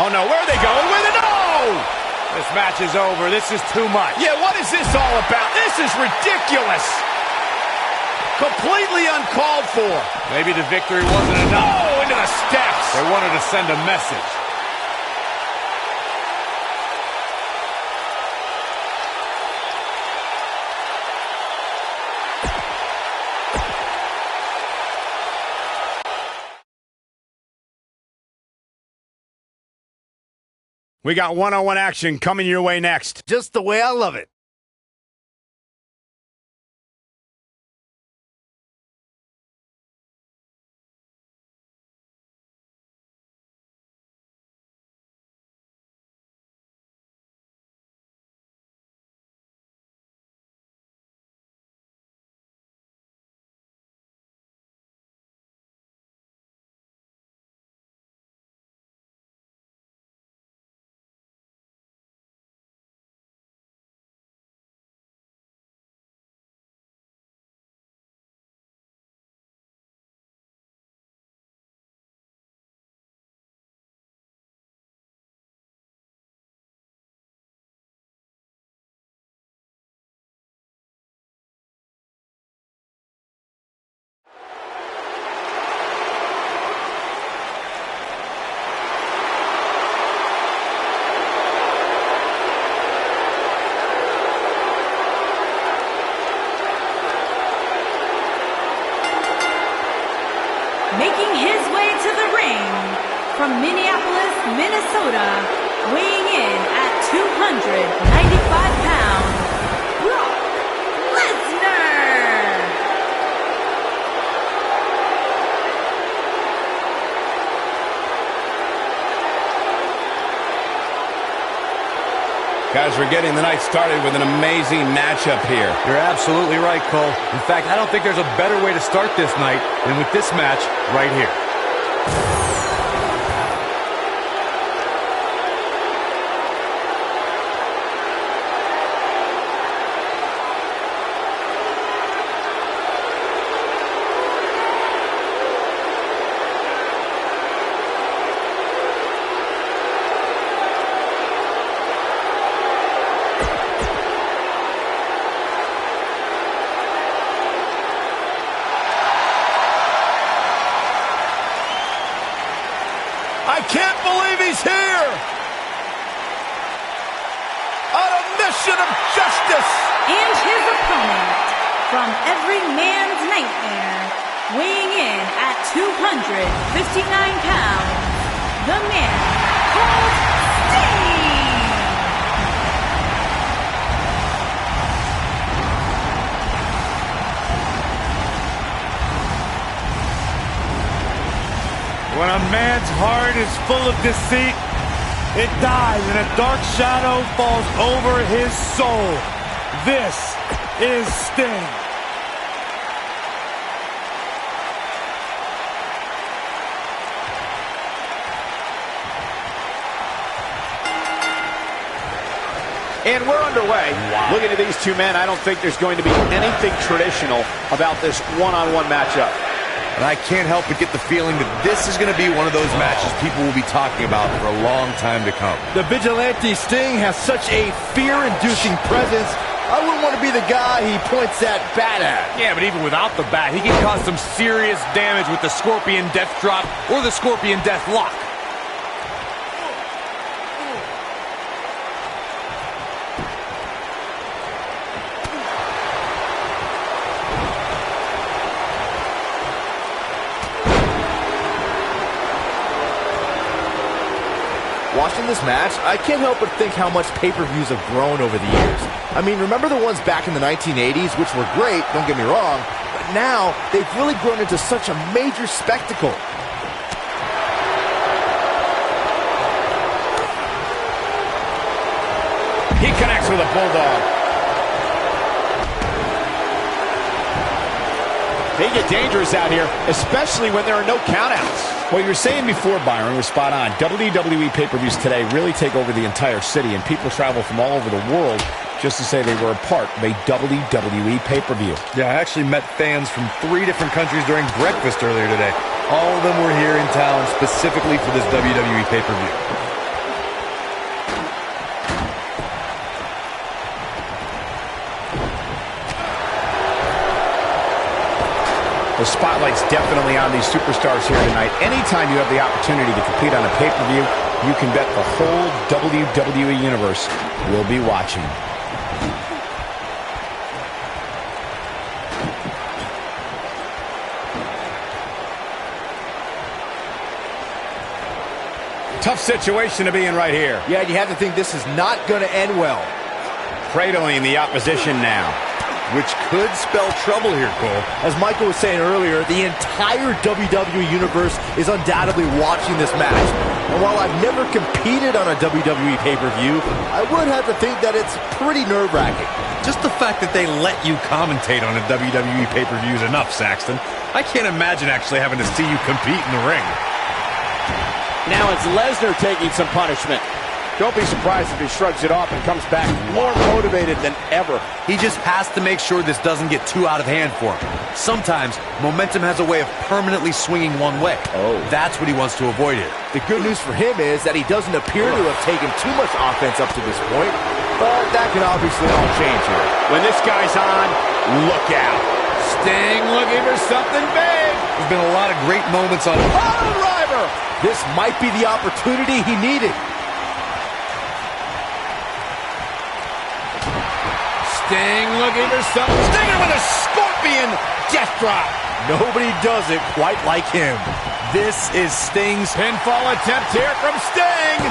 Oh no, where are they going with it? No! This match is over. This is too much. Yeah, what is this all about? This is ridiculous. Completely uncalled for. Maybe the victory wasn't enough. Oh, into the steps. They wanted to send a message. We got one-on-one action coming your way next. Just the way I love it. Making his way to the ring from Minneapolis, Minnesota, weighing in at 295 pounds, Brock Lesnar. Guys, we're getting the night started with an amazing matchup here. You're absolutely right, Cole. In fact, I don't think there's a better way to start this night than with this match right here. I can't believe he's here! On a mission of justice! And his opponent, from every man's nightmare, weighing in at 259 pounds, the man called Steve! When a man's heart is full of deceit, it dies and a dark shadow falls over his soul. This is Sting. And we're underway. Wow. Looking at these two men, I don't think there's going to be anything traditional about this one-on-one matchup. And I can't help but get the feeling that this is going to be one of those matches people will be talking about for a long time to come. The Vigilante Sting has such a fear-inducing presence. I wouldn't want to be the guy he points that bat at. Yeah, but even without the bat, he can cause some serious damage with the Scorpion Death Drop or the Scorpion Death Lock. Watching this match, I can't help but think how much pay-per-views have grown over the years. I mean, remember the ones back in the 1980s, which were great, don't get me wrong, but now they've really grown into such a major spectacle. He connects with a bulldog. They get dangerous out here, especially when there are no countouts. What you were saying before, Byron, was spot on. WWE pay-per-views today really take over the entire city, and people travel from all over the world just to say they were a part of a WWE pay-per-view. Yeah, I actually met fans from 3 different countries during breakfast earlier today. All of them were here in town specifically for this WWE pay-per-view. The spotlight's definitely on these superstars here tonight. Anytime you have the opportunity to compete on a pay-per-view, you can bet the whole WWE Universe will be watching. Tough situation to be in right here. Yeah, and you have to think this is not going to end well. Cradling the opposition now. Which could spell trouble here, Cole. As Michael was saying earlier, the entire WWE Universe is undoubtedly watching this match. And while I've never competed on a WWE pay-per-view, I would have to think that it's pretty nerve-wracking. Just the fact that they let you commentate on a WWE pay-per-view is enough, Saxton. I can't imagine actually having to see you compete in the ring. Now it's Lesnar taking some punishment. Don't be surprised if he shrugs it off and comes back more motivated than ever. He just has to make sure this doesn't get too out of hand for him. Sometimes, momentum has a way of permanently swinging one way. That's what he wants to avoid here. The good news for him is that he doesn't appear to have taken too much offense up to this point, but that can obviously all change here. When this guy's on, look out. Sting looking for something big. There's been a lot of great moments on driver. This might be the opportunity he needed. Sting looking for something. Stinger with a Scorpion Death Drop. Nobody does it quite like him. This is Sting's pinfall attempt here from Sting.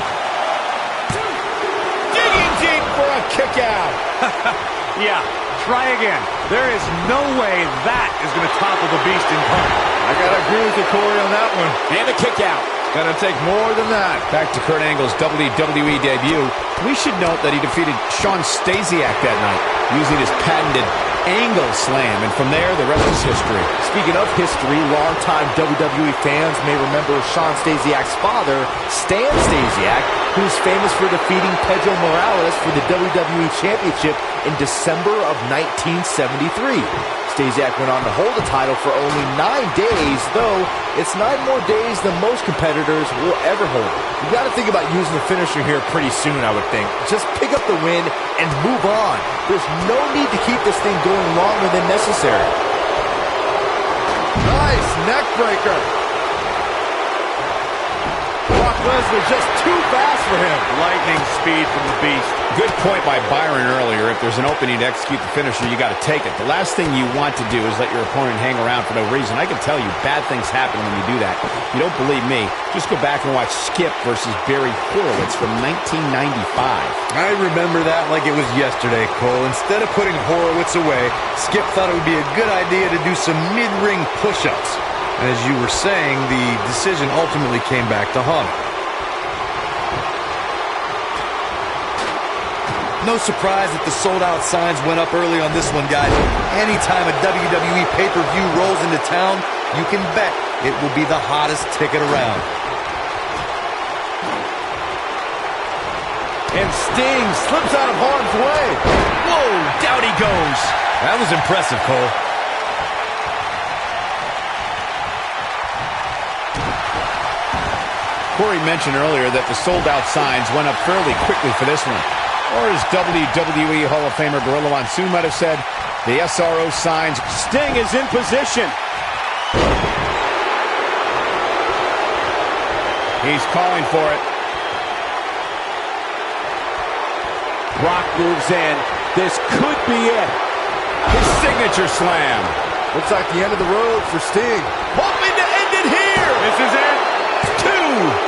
Digging deep for a kick out. Yeah, try again. There is no way that is going to topple the Beast in time. I got to agree with you, Corey, on that one. And a kick out. Gonna take more than that. Back to Kurt Angle's WWE debut. We should note that he defeated Shawn Stasiak that night using his patented angle slam, and from there, the rest is history. Speaking of history, longtime WWE fans may remember Shawn Stasiak's father, Stan Stasiak, who's famous for defeating Pedro Morales for the WWE Championship in December of 1973. Stasiak went on to hold the title for only 9 days, though it's 9 more days than most competitors will ever hold it. You got to think about using the finisher here pretty soon, I would think. Just pick up the win and move on. There's no need to keep this thing going longer than necessary. Nice neck breaker. Brock Lesnar just too fast for him. Lightning speed from the Beast. Good point by Byron earlier. If there's an opening to execute the finisher, you got to take it. The last thing you want to do is let your opponent hang around for no reason. I can tell you, bad things happen when you do that. You don't believe me? Just go back and watch Skip versus Barry Horowitz from 1995. I remember that like it was yesterday, Cole. Instead of putting Horowitz away, Skip thought it would be a good idea to do some mid-ring push-ups. And as you were saying, the decision ultimately came back to haunt him. No surprise that the sold-out signs went up early on this one, guys. Anytime a WWE pay-per-view rolls into town, you can bet it will be the hottest ticket around. And Sting slips out of harm's way. Whoa, down he goes. That was impressive, Cole. Corey mentioned earlier that the sold-out signs went up fairly quickly for this one. Or as WWE Hall of Famer Gorilla Monsoon might have said, the SRO signs. Sting is in position. He's calling for it. Brock moves in. This could be it. His signature slam. Looks like the end of the road for Sting. Hoping to end it here. This is it.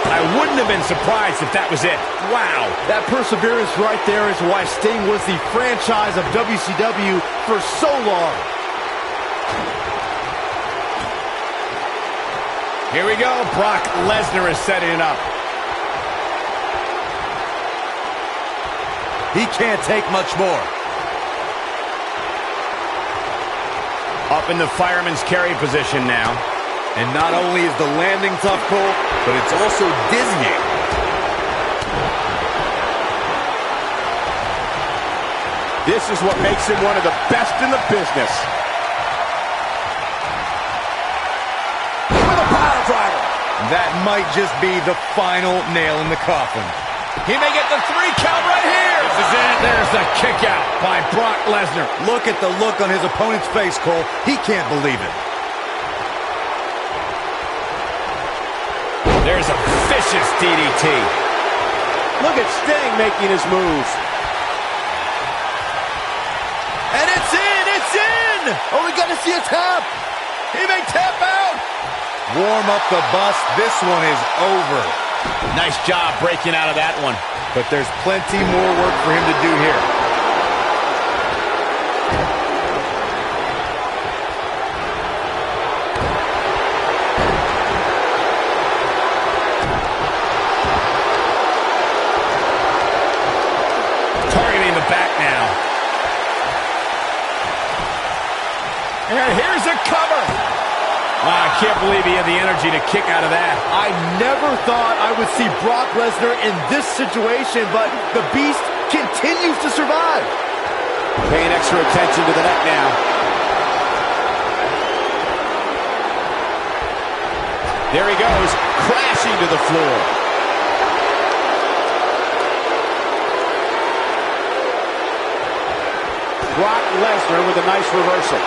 I wouldn't have been surprised if that was it. Wow. That perseverance right there is why Sting was the franchise of WCW for so long. Here we go. Brock Lesnar is setting it up. He can't take much more. Up in the fireman's carry position now. And not only is the landing tough, Cole, but it's also dizzying. This is what makes him one of the best in the business. With a power driver. That might just be the final nail in the coffin. He may get the 3 count right here. This is it. There's the kick out by Brock Lesnar. Look at the look on his opponent's face, Cole. He can't believe it. There's a vicious DDT. Look at Sting making his move. And it's in! It's in! Oh, we got to see a tap. He may tap out. Warm up the bus. This one is over. Nice job breaking out of that one. But there's plenty more work for him to do here. Targeting the back now. And here's a cover. I can't believe he had the energy to kick out of that. I never thought I would see Brock Lesnar in this situation, but the Beast continues to survive. Paying extra attention to the neck now. There he goes, crashing to the floor. Brock Lesnar with a nice reversal.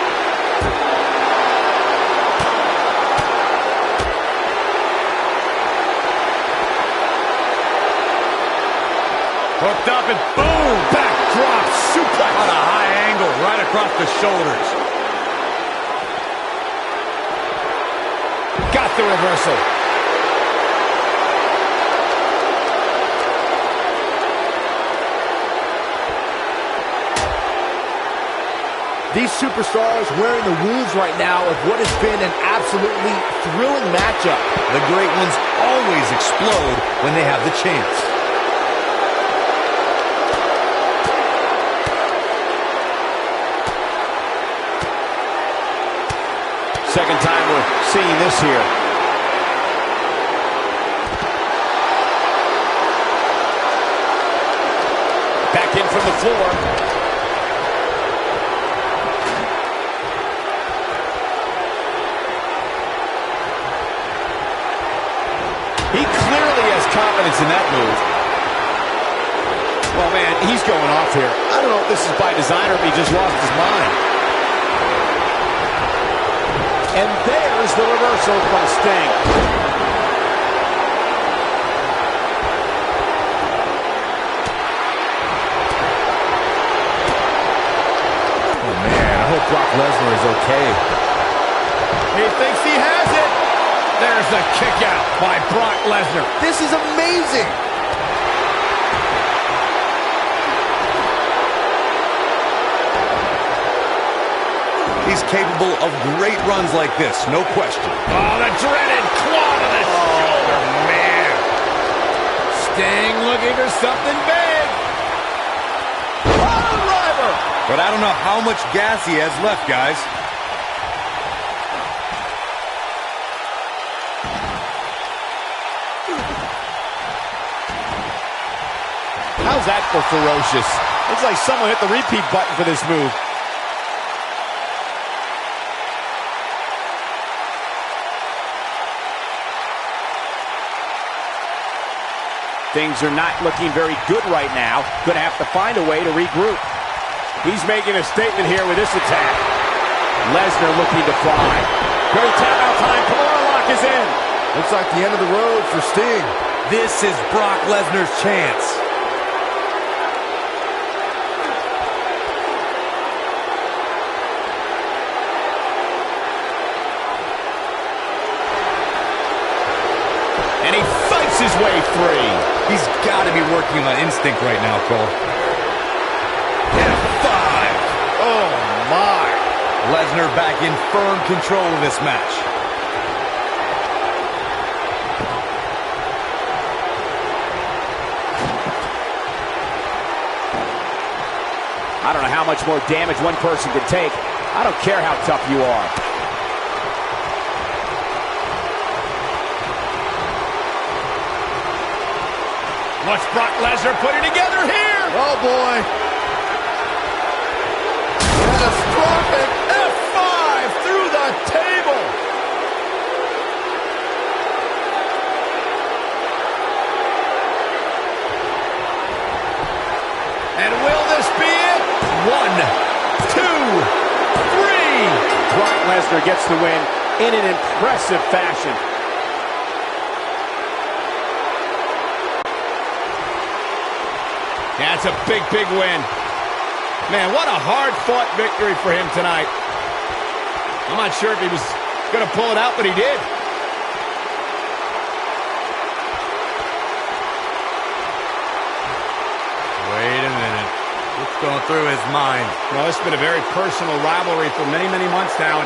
Hooked up and boom! Backdrop suplex. On a high angle, right across the shoulders. Got the reversal. These superstars wearing the wounds right now of what has been an absolutely thrilling matchup. The great ones always explode when they have the chance. Second time we're seeing this here. Back in from the floor. He clearly has confidence in that move. Well, man, he's going off here. I don't know if this is by design or if he just lost his mind. And there's the reversal from Sting. Oh, man, I hope Brock Lesnar is okay. He thinks he has it. There's the kick out by Brock Lesnar. This is amazing. He's capable of great runs like this, no question. Oh, the dreaded claw to the shoulder, man. Sting looking for something big. Oh, driver. But I don't know how much gas he has left, guys. How's that for ferocious? Looks like someone hit the repeat button for this move. Things are not looking very good right now. Going to have to find a way to regroup. He's making a statement here with this attack. Lesnar looking to fly. Great tap out time. Kimura lock is in. Looks like the end of the road for Sting. This is Brock Lesnar's chance. And he fights his way free. He's got to be working on instinct right now, Cole. F5. Oh, my. Lesnar back in firm control of this match. I don't know how much more damage one person can take. I don't care how tough you are. What's Brock Lesnar putting together here? Oh, boy. Catastrophic F5 through the table. And will this be it? 1, 2, 3. Brock Lesnar gets the win in an impressive fashion. That's a big, big win. Man, what a hard-fought victory for him tonight. I'm not sure if he was going to pull it out, but he did. Wait a minute. What's going through his mind? Well, it's been a very personal rivalry for many, many months now.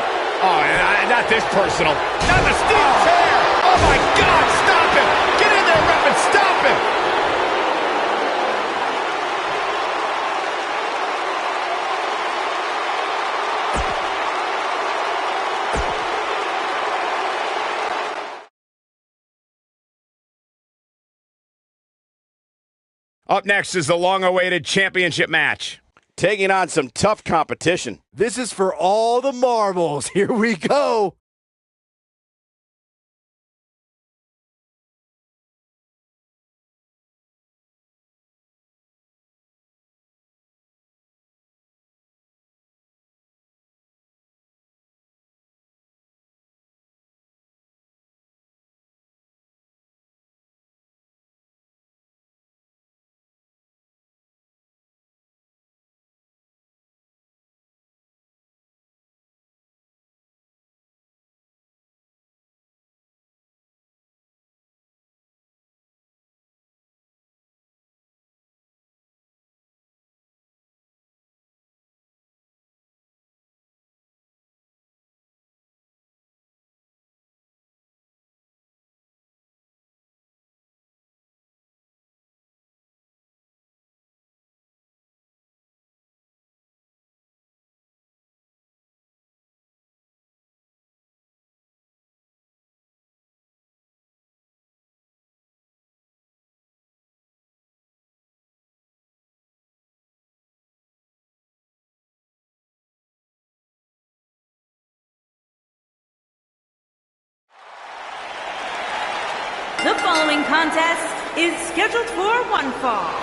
Not this personal. Not the steel chair. Oh, my God, stop him. Get in there, ref, and stop him. Up next is the long-awaited championship match. Taking on some tough competition. This is for all the marbles. Here we go. The following contest is scheduled for one fall.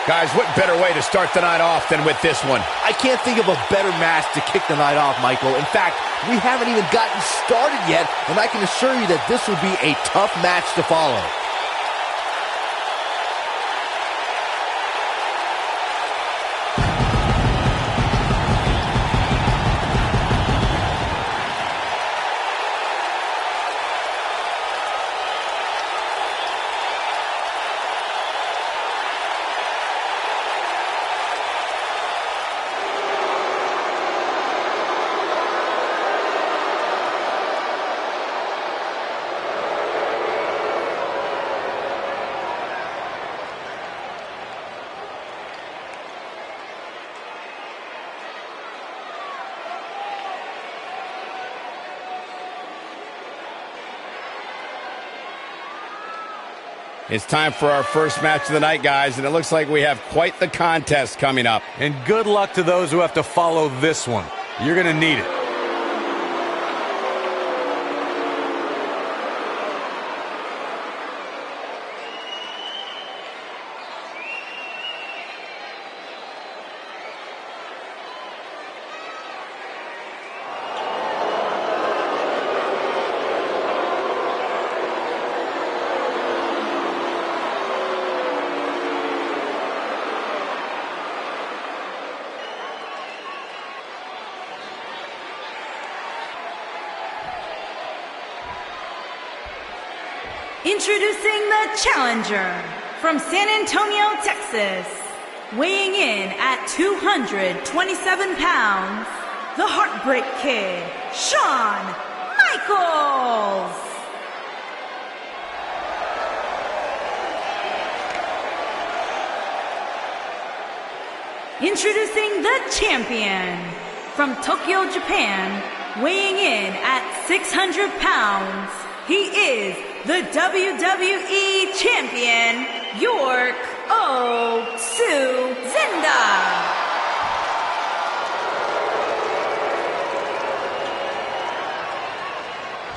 Guys, what better way to start the night off than with this one? I can't think of a better match to kick the night off, Michael. In fact, we haven't even gotten started yet, and I can assure you that this will be a tough match to follow. It's time for our first match of the night, guys, and it looks like we have quite the contest coming up. And good luck to those who have to follow this one. You're going to need it. Introducing the challenger from San Antonio, Texas, weighing in at 227 pounds, the Heartbreak Kid, Shawn Michaels. Introducing the champion from Tokyo, Japan, weighing in at 600 pounds, he is the WWE Champion, York Zinda.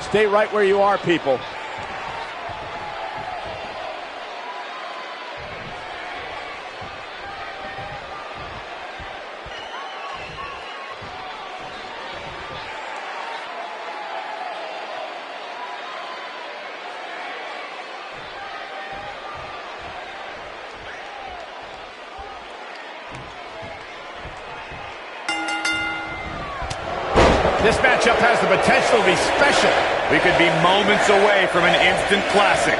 Stay right where you are, people. This matchup has the potential to be special. We could be moments away from an instant classic.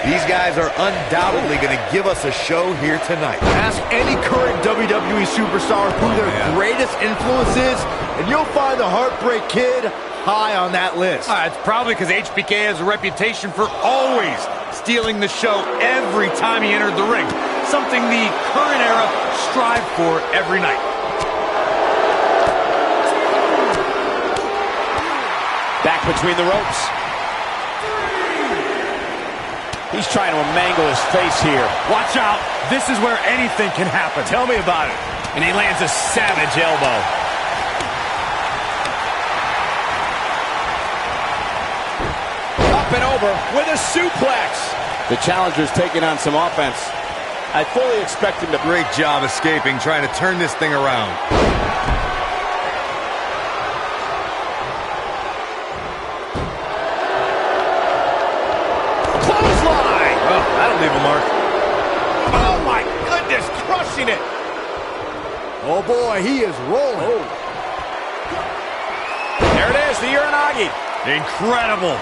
These guys are undoubtedly going to give us a show here tonight. Ask any current WWE superstar who their greatest influence is, and you'll find the Heartbreak Kid high on that list. It's probably because HBK has a reputation for always stealing the show every time he entered the ring. Something the current era strive for every night. Back between the ropes. He's trying to mangle his face here. Watch out. This is where anything can happen. Tell me about it. And he lands a savage elbow. Up and over with a suplex. The challenger's taking on some offense. I fully expect him to... Great job escaping, trying to turn this thing around. Leave a mark. Oh my goodness, crushing it. Oh boy, he is rolling. Oh. There it is, the Uranagi. Incredible.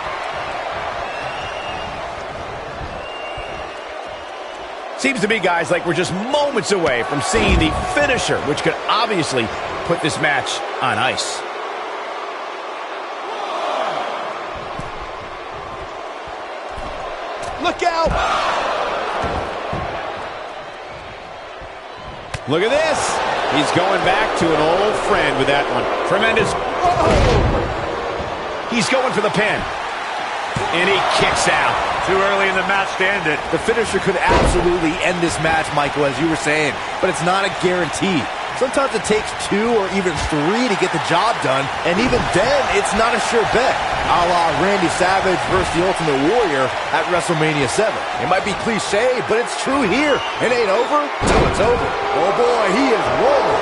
Seems to me, guys, like we're just moments away from seeing the finisher, which could obviously put this match on ice. Look out! Look at this. He's going back to an old friend with that one. Tremendous. Whoa! He's going for the pin. And he kicks out. Too early in the match to end it. The finisher could absolutely end this match, Michael, as you were saying, but it's not a guarantee. Sometimes it takes 2 or even 3 to get the job done, and even then, it's not a sure bet, a la Randy Savage versus the Ultimate Warrior at WrestleMania 7. It might be cliche, but it's true here. It ain't over till it's over. Oh boy, he is rolling.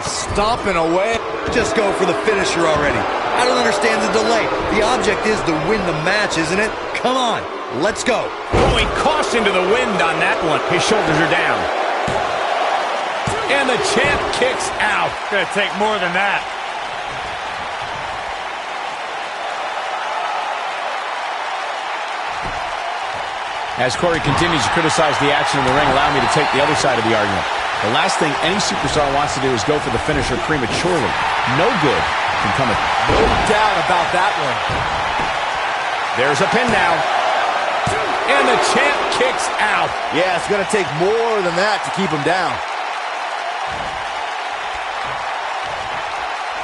Stomping away. Just go for the finisher already. I don't understand the delay. The object is to win the match, isn't it? Come on, let's go. Throwing caution to the wind on that one. His shoulders are down. And the champ kicks out. Gonna take more than that. As Corey continues to criticize the action in the ring, allow me to take the other side of the argument. The last thing any superstar wants to do is go for the finisher prematurely. No good can come of it. No doubt about that one. There's a pin now. And the champ kicks out. Yeah, it's going to take more than that to keep him down.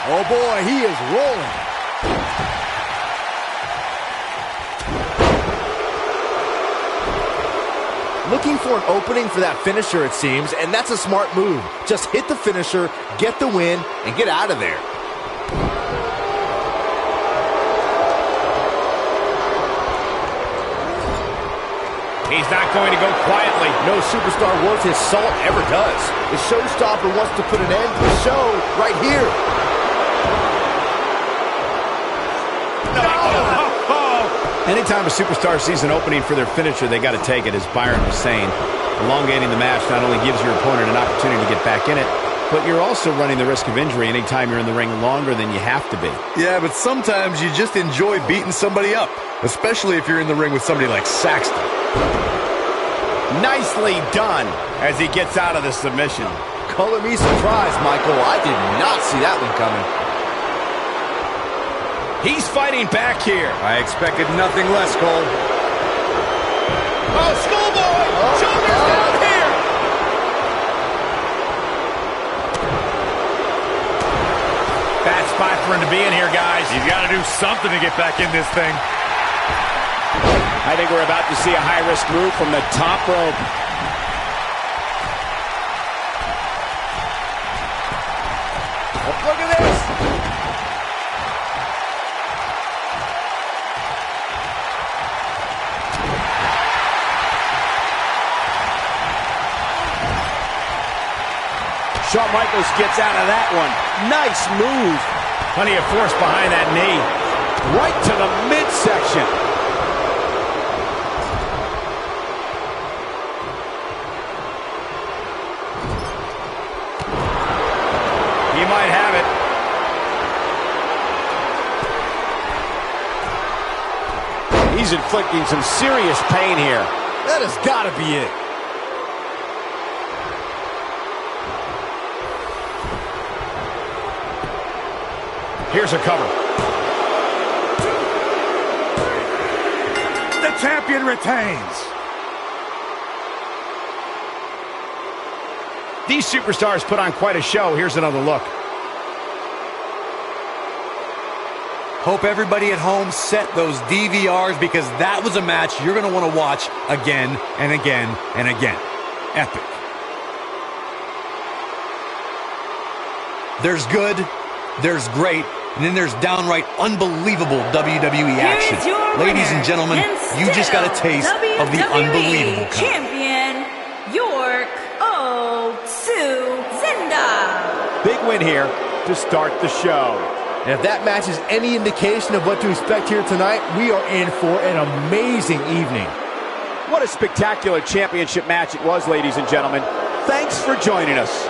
Oh boy, he is rolling. Looking for an opening for that finisher, it seems, and that's a smart move. Just hit the finisher, get the win, and get out of there. He's not going to go quietly. No superstar worth his salt ever does. The showstopper wants to put an end to the show right here. Anytime a superstar sees an opening for their finisher, they got to take it, as Byron was saying. Elongating the match not only gives your opponent an opportunity to get back in it, but you're also running the risk of injury anytime you're in the ring longer than you have to be. Yeah, but sometimes you just enjoy beating somebody up, especially if you're in the ring with somebody like Saxton. Nicely done as he gets out of the submission. Color me surprised, Michael. I did not see that one coming. He's fighting back here. I expected nothing less, Cole. Oh, schoolboy! Shoulders down here! Bad spot for him to be in here, guys. He's got to do something to get back in this thing. I think we're about to see a high-risk move from the top rope. Look at this. Shawn Michaels gets out of that one. Nice move. Plenty of force behind that knee. Right to the midsection. He might have it. He's inflicting some serious pain here. That has got to be it. Here's a cover. The champion retains. These superstars put on quite a show. Here's another look. Hope everybody at home set those DVRs, because that was a match you're going to want to watch again and again and again. Epic. There's good, there's great, and then there's downright unbelievable WWE action. Ladies and gentlemen, you just got a taste of the unbelievable kind. Champion, York Zinda. Big win here to start the show. And if that match is any indication of what to expect here tonight, we are in for an amazing evening. What a spectacular championship match it was, ladies and gentlemen. Thanks for joining us.